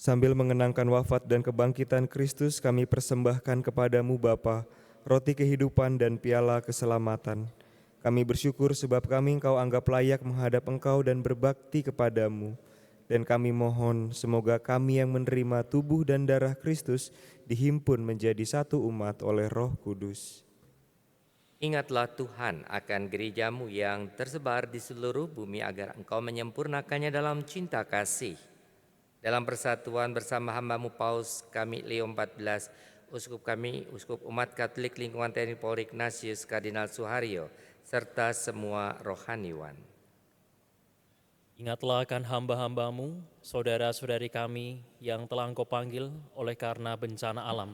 Sambil mengenangkan wafat dan kebangkitan Kristus, kami persembahkan kepadamu Bapa, roti kehidupan dan piala keselamatan. Kami bersyukur sebab kami Engkau anggap layak menghadap Engkau dan berbakti kepadamu. Dan kami mohon semoga kami yang menerima tubuh dan darah Kristus dihimpun menjadi satu umat oleh Roh Kudus. Ingatlah Tuhan akan gerejamu yang tersebar di seluruh bumi agar Engkau menyempurnakannya dalam cinta kasih. Dalam persatuan bersama hamba-Mu Paus kami Leo XIV, Uskup umat Katolik lingkungan TNI Polri Ignatius Kardinal Suharyo, serta semua rohaniwan. Ingatlah akan hamba-hamba-Mu, saudara-saudari kami yang telah Engkau panggil oleh karena bencana alam.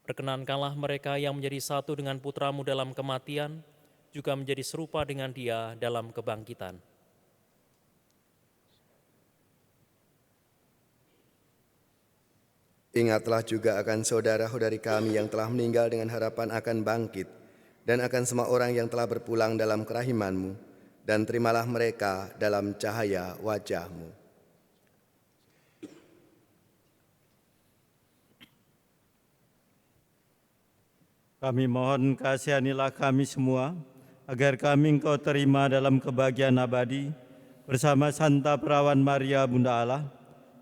Perkenankanlah mereka yang menjadi satu dengan Putra-Mu dalam kematian, juga menjadi serupa dengan Dia dalam kebangkitan. Ingatlah juga akan saudara-saudari kami yang telah meninggal dengan harapan akan bangkit, dan akan semua orang yang telah berpulang dalam kerahiman-Mu, dan terimalah mereka dalam cahaya wajah-Mu. Kami mohon kasihanilah kami semua, agar kami Engkau terima dalam kebahagiaan abadi, bersama Santa Perawan Maria Bunda Allah,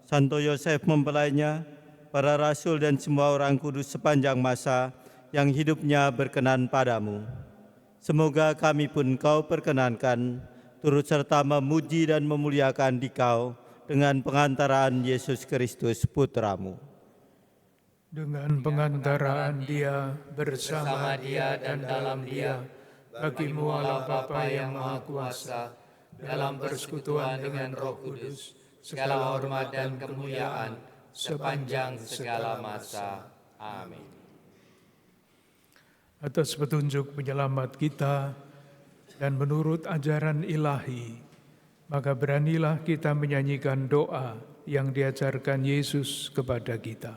Santo Yosef mempelainya, para rasul dan semua orang kudus sepanjang masa yang hidupnya berkenan padamu. Semoga kami pun Kau perkenankan, turut serta memuji dan memuliakan Dikau dengan pengantaraan Yesus Kristus Putra-Mu. Dengan pengantaraan Dia, bersama Dia dan dalam Dia, bagi-Mu Allah Bapa yang Maha Kuasa, dalam persekutuan dengan Roh Kudus, segala hormat dan kemuliaan sepanjang segala masa. Amin. Atas petunjuk penyelamat kita dan menurut ajaran ilahi, maka beranilah kita menyanyikan doa yang diajarkan Yesus kepada kita.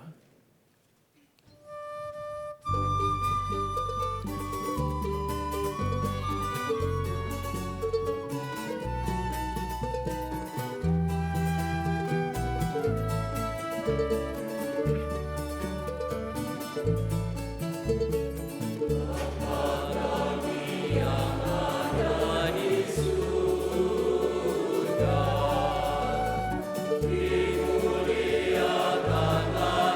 Dimuliakanlah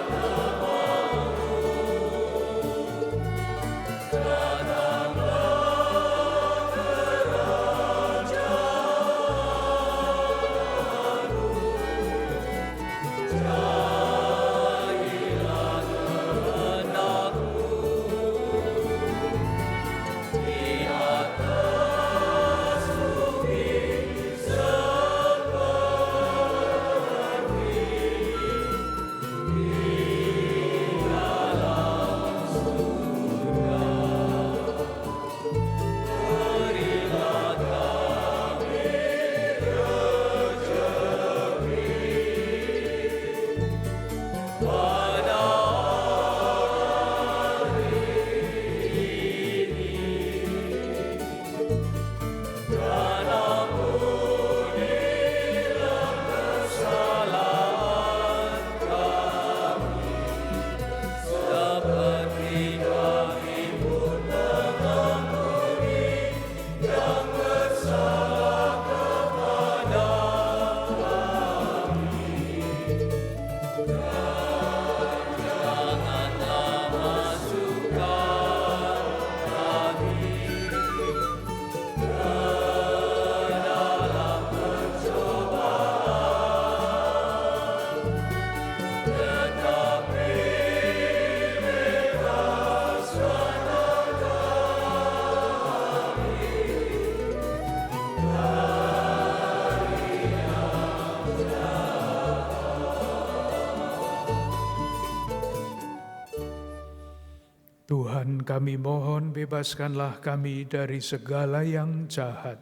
Tuhan, kami mohon bebaskanlah kami dari segala yang jahat.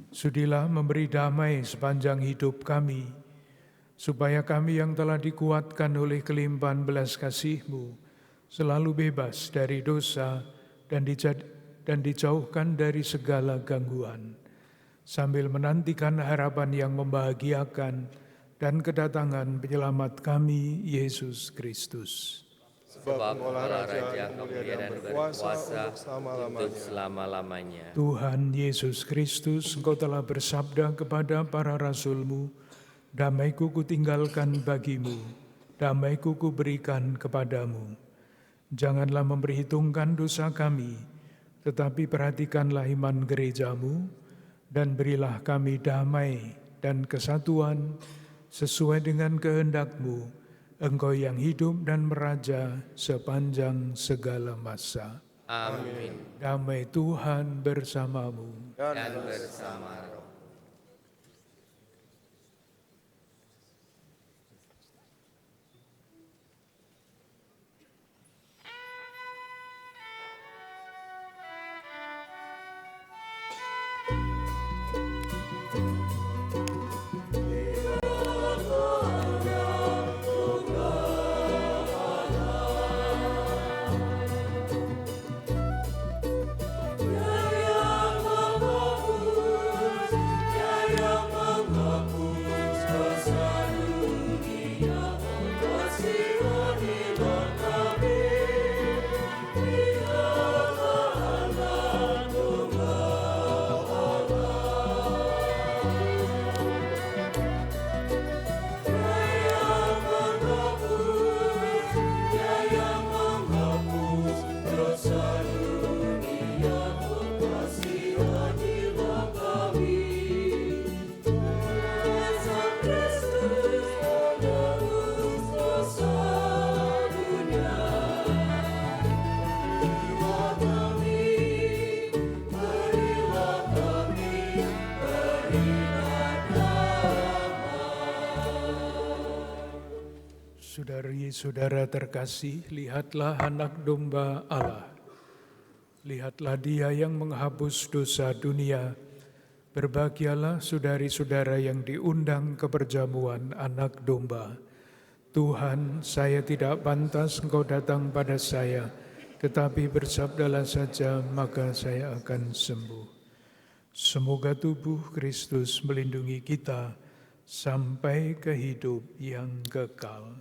Sudilah memberi damai sepanjang hidup kami, supaya kami yang telah dikuatkan oleh kelimpahan belas kasih-Mu selalu bebas dari dosa dan dijauhkan dari segala gangguan, sambil menantikan harapan yang membahagiakan dan kedatangan penyelamat kami, Yesus Kristus. Sebab Engkaulah Raja, mulia dan berkuasa untuk selama-lamanya. Tuhan Yesus Kristus, Engkau telah bersabda kepada para rasul-Mu, damai-Ku kutinggalkan bagimu, damai-Ku kuberikan kepadamu. Janganlah memperhitungkan dosa kami, tetapi perhatikanlah iman gereja-Mu, dan berilah kami damai dan kesatuan sesuai dengan kehendak-Mu, Engkau yang hidup dan meraja sepanjang segala masa. Amin. Damai Tuhan bersamamu. Dan bersama roh. Saudara terkasih, lihatlah anak domba Allah. Lihatlah Dia yang menghapus dosa dunia. Berbahagialah saudari-saudara yang diundang ke perjamuan anak domba. Tuhan, saya tidak pantas Engkau datang pada saya, tetapi bersabdalah saja, maka saya akan sembuh. Semoga tubuh Kristus melindungi kita sampai ke hidup yang kekal.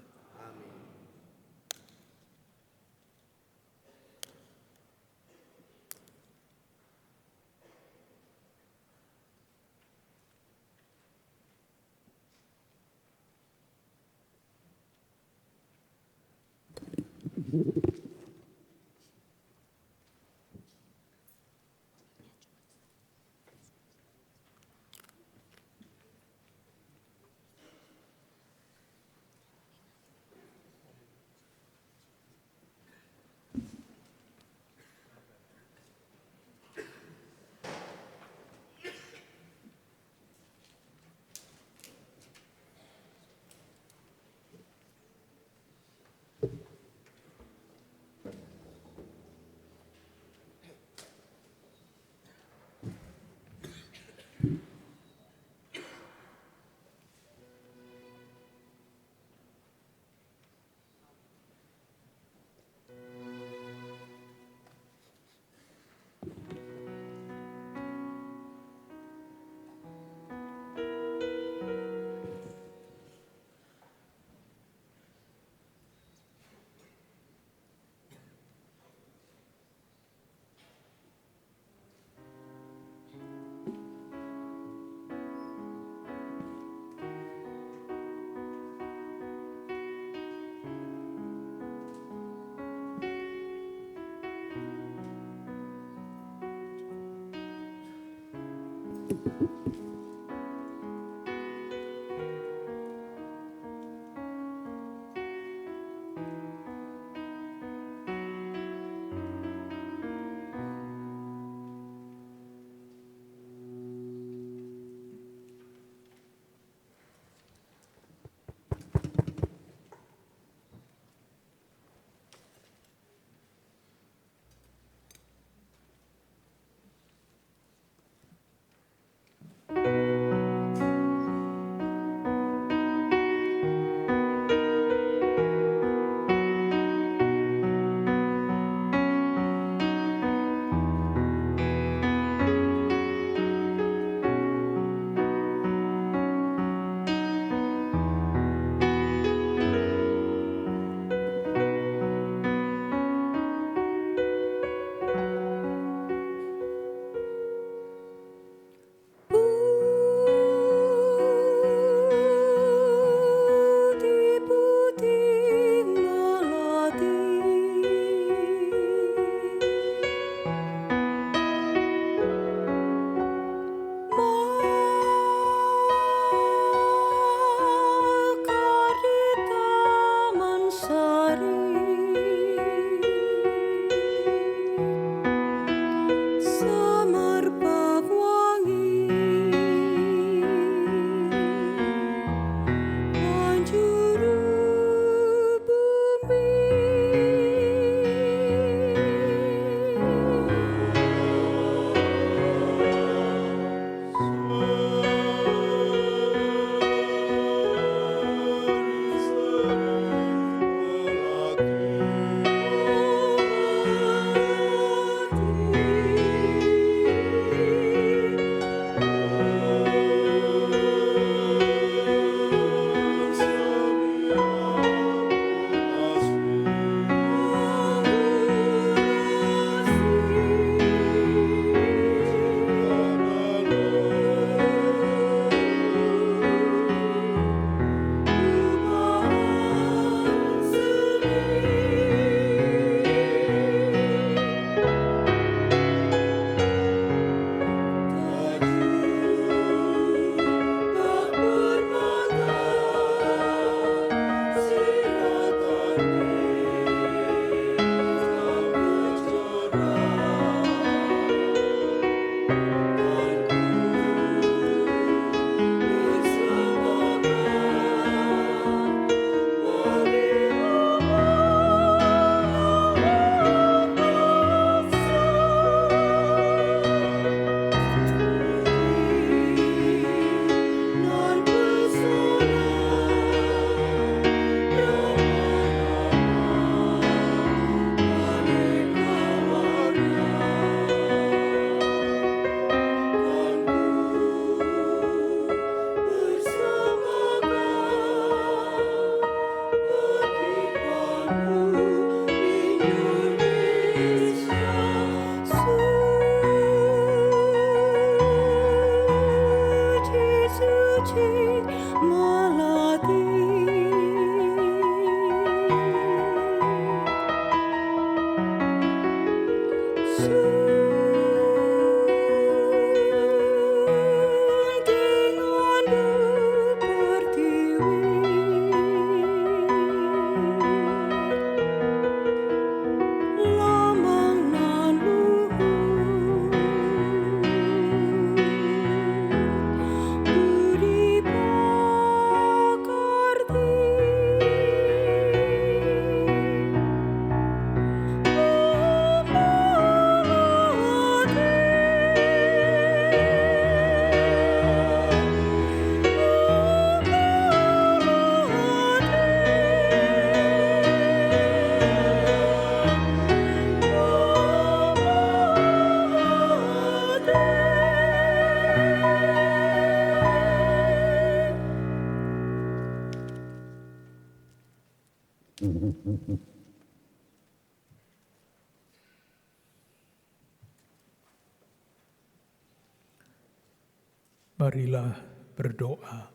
Marilah berdoa.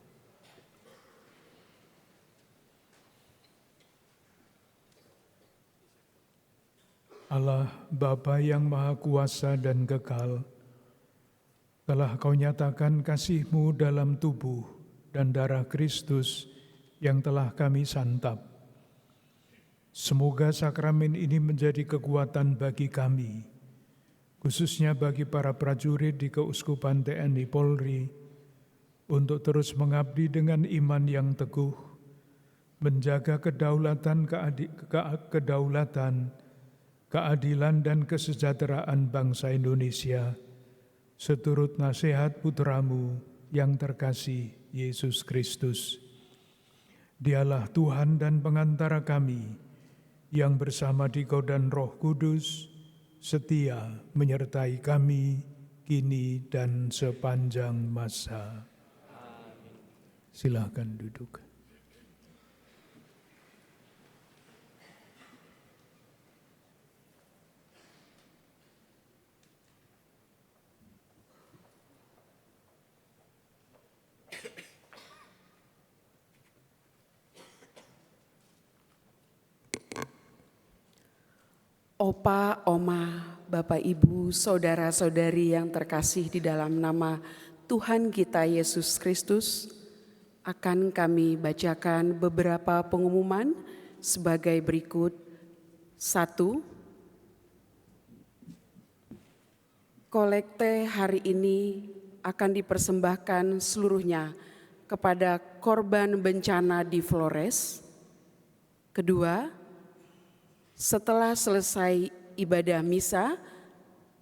Allah Bapa yang Maha Kuasa dan Kekal, telah Kau nyatakan kasih-Mu dalam tubuh dan darah Kristus yang telah kami santap. Semoga sakramen ini menjadi kekuatan bagi kami, khususnya bagi para prajurit di Keuskupan TNI Polri, untuk terus mengabdi dengan iman yang teguh, menjaga keadilan dan kesejahteraan bangsa Indonesia, seturut nasihat Putra-Mu yang terkasih Yesus Kristus. Dialah Tuhan dan pengantara kami, yang bersama Dikau dan Roh Kudus, setia menyertai kami kini dan sepanjang masa. Silakan duduk. Opa, Oma, Bapak, Ibu, Saudara-saudari yang terkasih di dalam nama Tuhan kita Yesus Kristus, akan kami bacakan beberapa pengumuman sebagai berikut. 1. Kolekte hari ini akan dipersembahkan seluruhnya kepada korban bencana di Flores. Kedua, setelah selesai ibadah misa,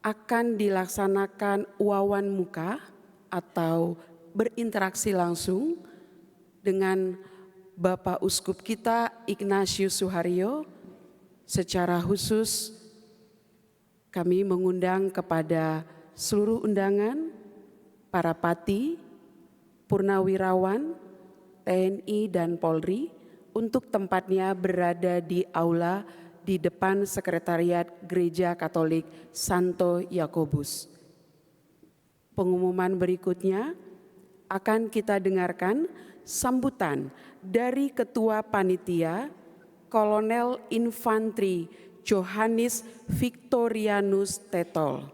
akan dilaksanakan wawan muka atau berinteraksi langsung dengan Bapak Uskup kita Ignatius Suharyo. Secara khusus kami mengundang kepada seluruh undangan, para pati, purnawirawan, TNI dan Polri untuk tempatnya berada di aula di depan Sekretariat Gereja Katolik Santo Yakobus. Pengumuman berikutnya akan kita dengarkan sambutan dari Ketua Panitia Kolonel Infantri Johannes Victorianus Tetol.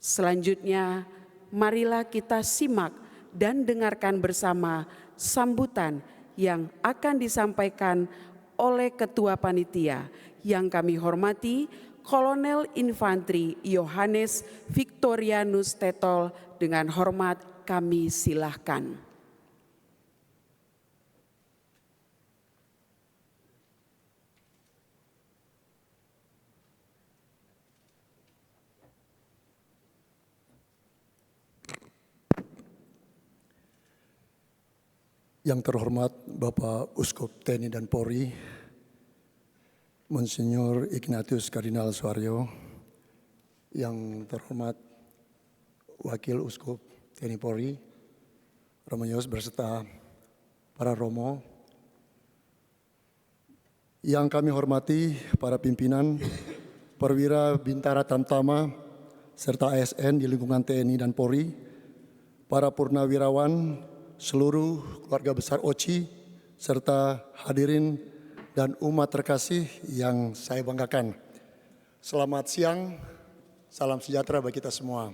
Selanjutnya, marilah kita simak dan dengarkan bersama sambutan yang akan disampaikan oleh Ketua Panitia yang kami hormati, Kolonel Infantri Johannes Victorianus Tetol. Dengan hormat kami silahkan. Yang terhormat Bapak Uskup TNI dan Polri, Monsinyur Ignatius Kardinal Suharyo, yang terhormat Wakil Uskup TNI Polri, Romo Yos beserta para Romo, yang kami hormati para pimpinan, perwira Bintara Tamtama, serta ASN di lingkungan TNI dan Polri, para purnawirawan, seluruh keluarga besar OCI, serta hadirin dan umat terkasih yang saya banggakan. Selamat siang, salam sejahtera bagi kita semua.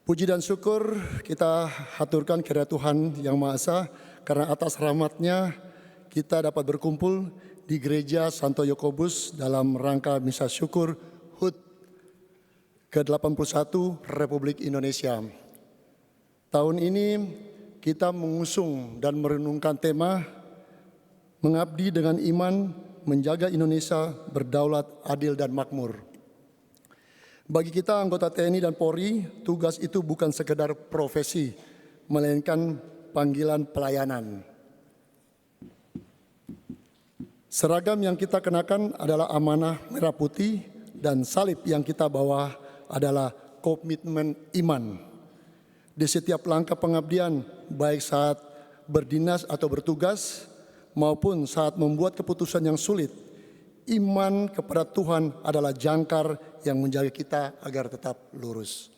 Puji dan syukur kita haturkan kepada Tuhan Yang Maha Esa, karena atas rahmat-Nya kita dapat berkumpul di Gereja Santo Yakobus dalam rangka misa syukur HUT ke-81 Republik Indonesia. Tahun ini kita mengusung dan merenungkan tema mengabdi dengan iman, menjaga Indonesia berdaulat, adil dan makmur. Bagi kita anggota TNI dan Polri, tugas itu bukan sekedar profesi, melainkan panggilan pelayanan. Seragam yang kita kenakan adalah amanah merah putih dan salib yang kita bawa adalah komitmen iman. Di setiap langkah pengabdian, baik saat berdinas atau bertugas, maupun saat membuat keputusan yang sulit, iman kepada Tuhan adalah jangkar yang menjaga kita agar tetap lurus.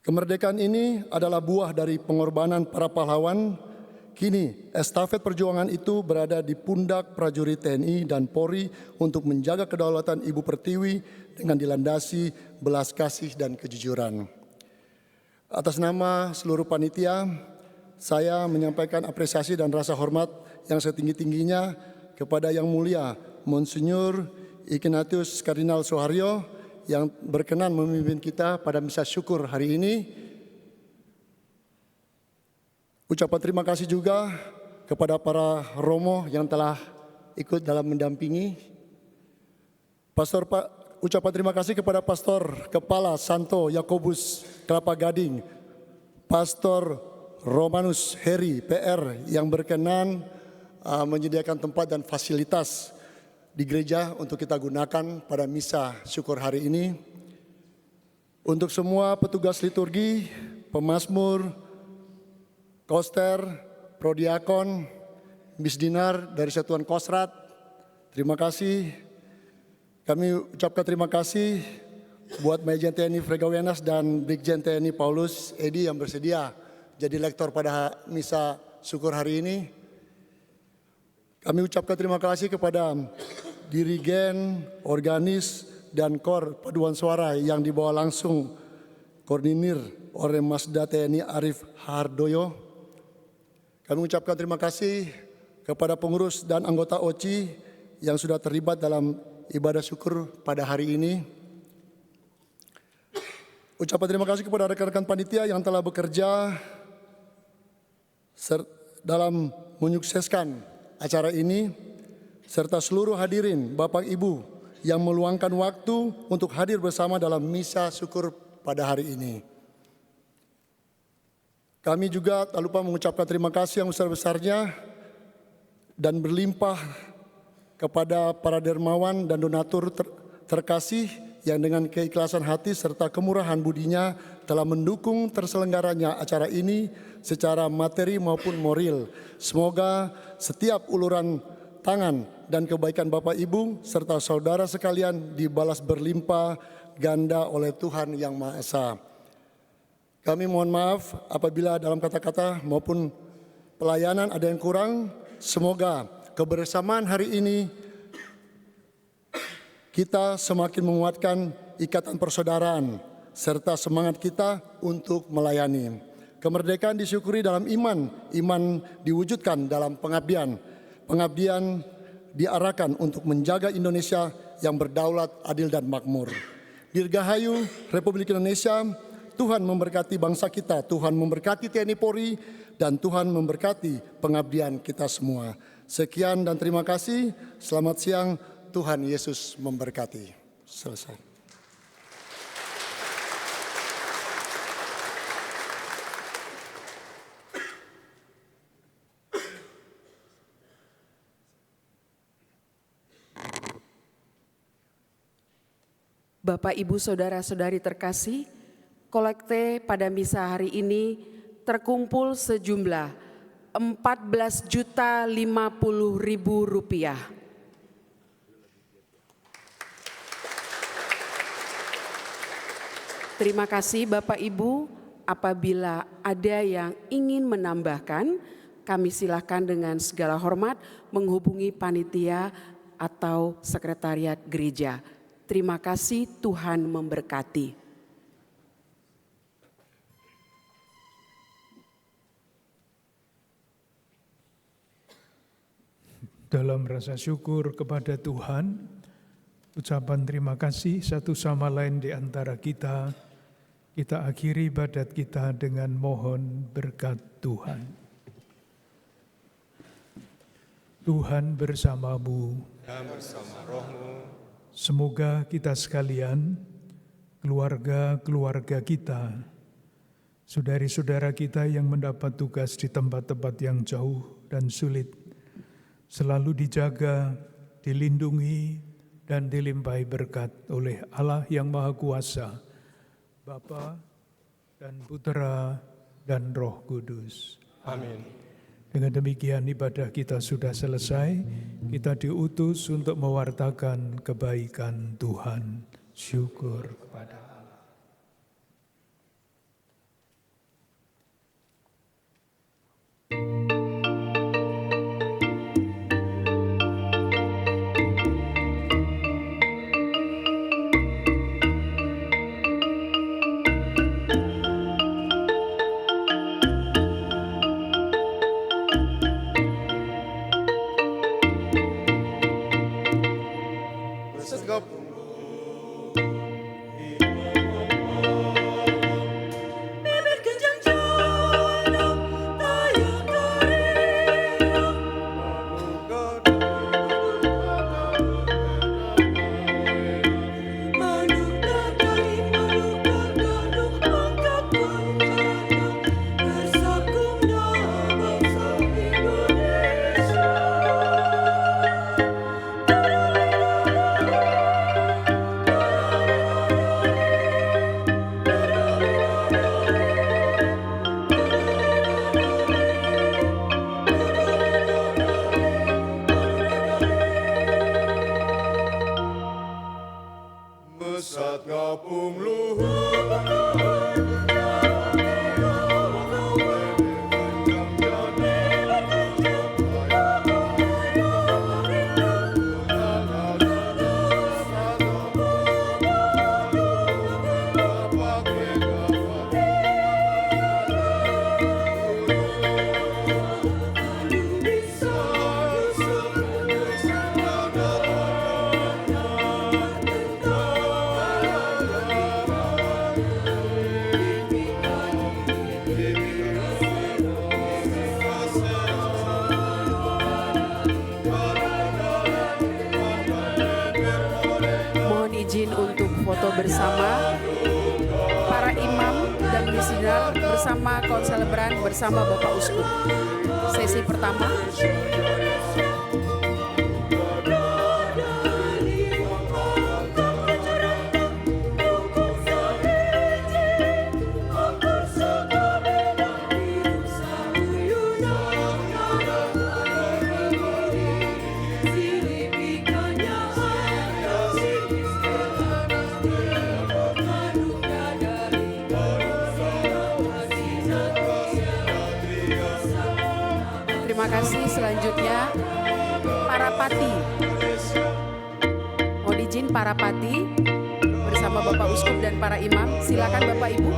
Kemerdekaan ini adalah buah dari pengorbanan para pahlawan. Kini, estafet perjuangan itu berada di pundak prajurit TNI dan Polri untuk menjaga kedaulatan Ibu Pertiwi dengan dilandasi belas kasih dan kejujuran. Atas nama seluruh panitia, saya menyampaikan apresiasi dan rasa hormat yang setinggi-tingginya kepada Yang Mulia Monsinyur Ignatius Kardinal Suharyo yang berkenan memimpin kita pada misa syukur hari ini. Ucapan terima kasih juga kepada para romo yang telah ikut dalam mendampingi. Ucapan terima kasih kepada Pastor Kepala Santo Yakobus Kelapa Gading, Pastor Romanus Heri PR yang berkenan menyediakan tempat dan fasilitas di gereja untuk kita gunakan pada misa syukur hari ini. Untuk semua petugas liturgi, pemazmur, koster, prodiakon, bisdinar dari Satuan Kosrat, terima kasih. Kami ucapkan terima kasih buat Majen TNI Fregawenas dan Brigjen TNI Paulus Edi yang bersedia jadi lektor pada misa syukur hari ini. Kami ucapkan terima kasih kepada dirigen, organis, dan kor paduan suara yang dibawa langsung koordinir oleh Masda TNI Arif Hardoyo. Kami ucapkan terima kasih kepada pengurus dan anggota OCI yang sudah terlibat dalam ibadah syukur pada hari ini. Ucapan terima kasih kepada rekan-rekan panitia yang telah bekerja dalam menyukseskan acara ini, serta seluruh hadirin Bapak Ibu yang meluangkan waktu untuk hadir bersama dalam misa syukur pada hari ini. Kami juga tak lupa mengucapkan terima kasih yang besar-besarnya dan berlimpah kepada para dermawan dan donatur terkasih yang dengan keikhlasan hati serta kemurahan budinya telah mendukung terselenggaranya acara ini secara materi maupun moral. Semoga setiap uluran tangan dan kebaikan Bapak Ibu serta saudara sekalian dibalas berlimpah ganda oleh Tuhan Yang Maha Esa. Kami mohon maaf apabila dalam kata-kata maupun pelayanan ada yang kurang. Semoga kebersamaan hari ini kita semakin menguatkan ikatan persaudaraan serta semangat kita untuk melayani. Kemerdekaan disyukuri dalam iman, iman diwujudkan dalam pengabdian. Pengabdian diarahkan untuk menjaga Indonesia yang berdaulat, adil dan makmur. Dirgahayu Republik Indonesia, Tuhan memberkati bangsa kita, Tuhan memberkati TNI Polri, dan Tuhan memberkati pengabdian kita semua. Sekian dan terima kasih. Selamat siang, Tuhan Yesus memberkati. Selesai. Bapak, Ibu, Saudara-saudari terkasih, kolekte pada misa hari ini terkumpul sejumlah Rp14.050.000. Terima kasih Bapak Ibu. Apabila ada yang ingin menambahkan, kami silakan dengan segala hormat menghubungi panitia atau sekretariat gereja. Terima kasih, Tuhan memberkati. Dalam rasa syukur kepada Tuhan, ucapan terima kasih satu sama lain di antara kita, kita akhiri ibadat kita dengan mohon berkat Tuhan. Tuhan bersamamu Dan bersama rohmu. Semoga kita sekalian, keluarga-keluarga kita, saudari-saudara kita yang mendapat tugas di tempat-tempat yang jauh dan sulit, selalu dijaga, dilindungi, dan dilimpahi berkat oleh Allah yang Maha Kuasa, Bapa dan Putera dan Roh Kudus. Amin. Dengan demikian ibadah kita sudah selesai, kita diutus untuk mewartakan kebaikan Tuhan. Syukur kepada Allah. bersama para imam dan misinar bersama konselebran bersama Bapak Uskup. Sesi pertama. Terima kasih. Selanjutnya para pati. Mohon izin para pati bersama Bapak Uskup dan para imam. Silakan Bapak Ibu.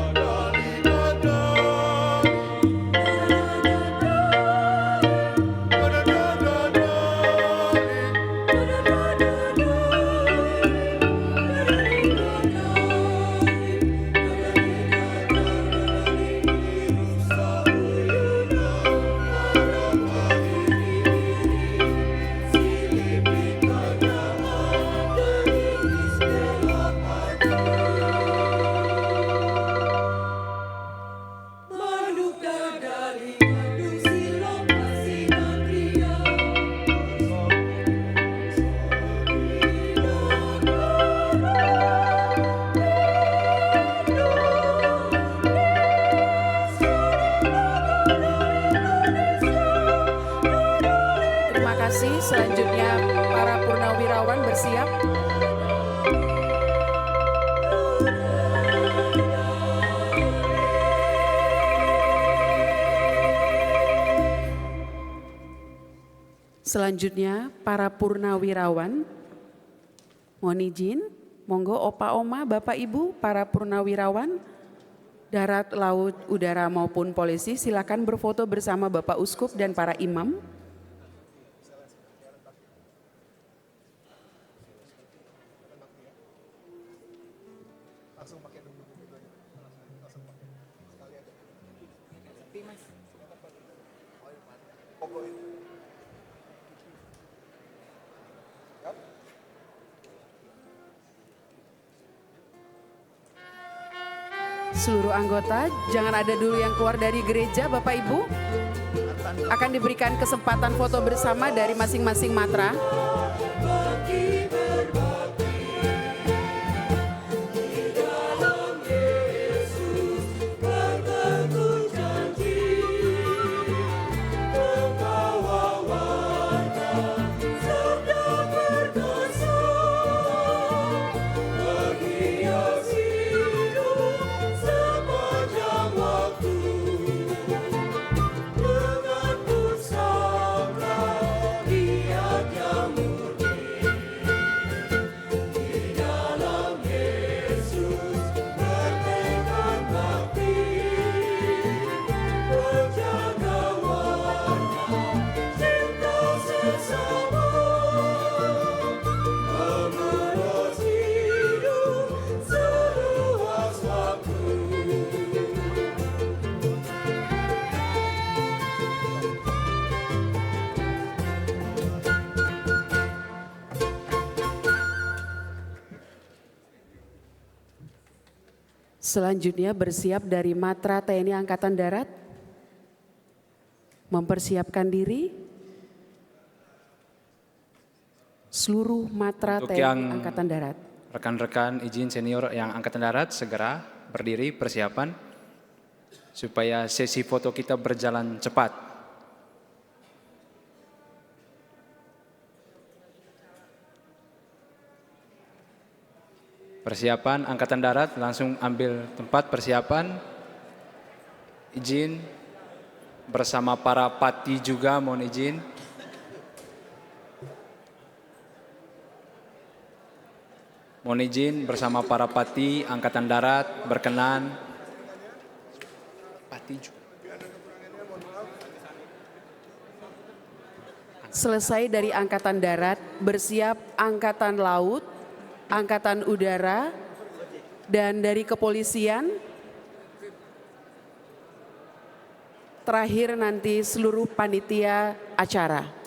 Selanjutnya para purnawirawan bersiap. Selanjutnya para purnawirawan. Mohon izin, monggo Opa Oma, Bapak Ibu, para purnawirawan darat, laut, udara maupun polisi silakan berfoto bersama Bapak Uskup dan para imam. Seluruh anggota, jangan ada dulu yang keluar dari gereja, Bapak Ibu. Akan diberikan kesempatan foto bersama dari masing-masing matra. Selanjutnya bersiap dari Matra TNI Angkatan Darat. Mempersiapkan diri. Seluruh Matra TNI Angkatan Darat. Rekan-rekan izin senior yang Angkatan Darat segera berdiri persiapan supaya sesi foto kita berjalan cepat. Persiapan Angkatan Darat langsung ambil tempat persiapan. Izin bersama para pati juga mohon izin. Mohon izin bersama para pati Angkatan Darat berkenan. Pati juga. Selesai dari Angkatan Darat, bersiap Angkatan Laut, Angkatan Udara, dan dari kepolisian. Terakhir nanti seluruh panitia acara.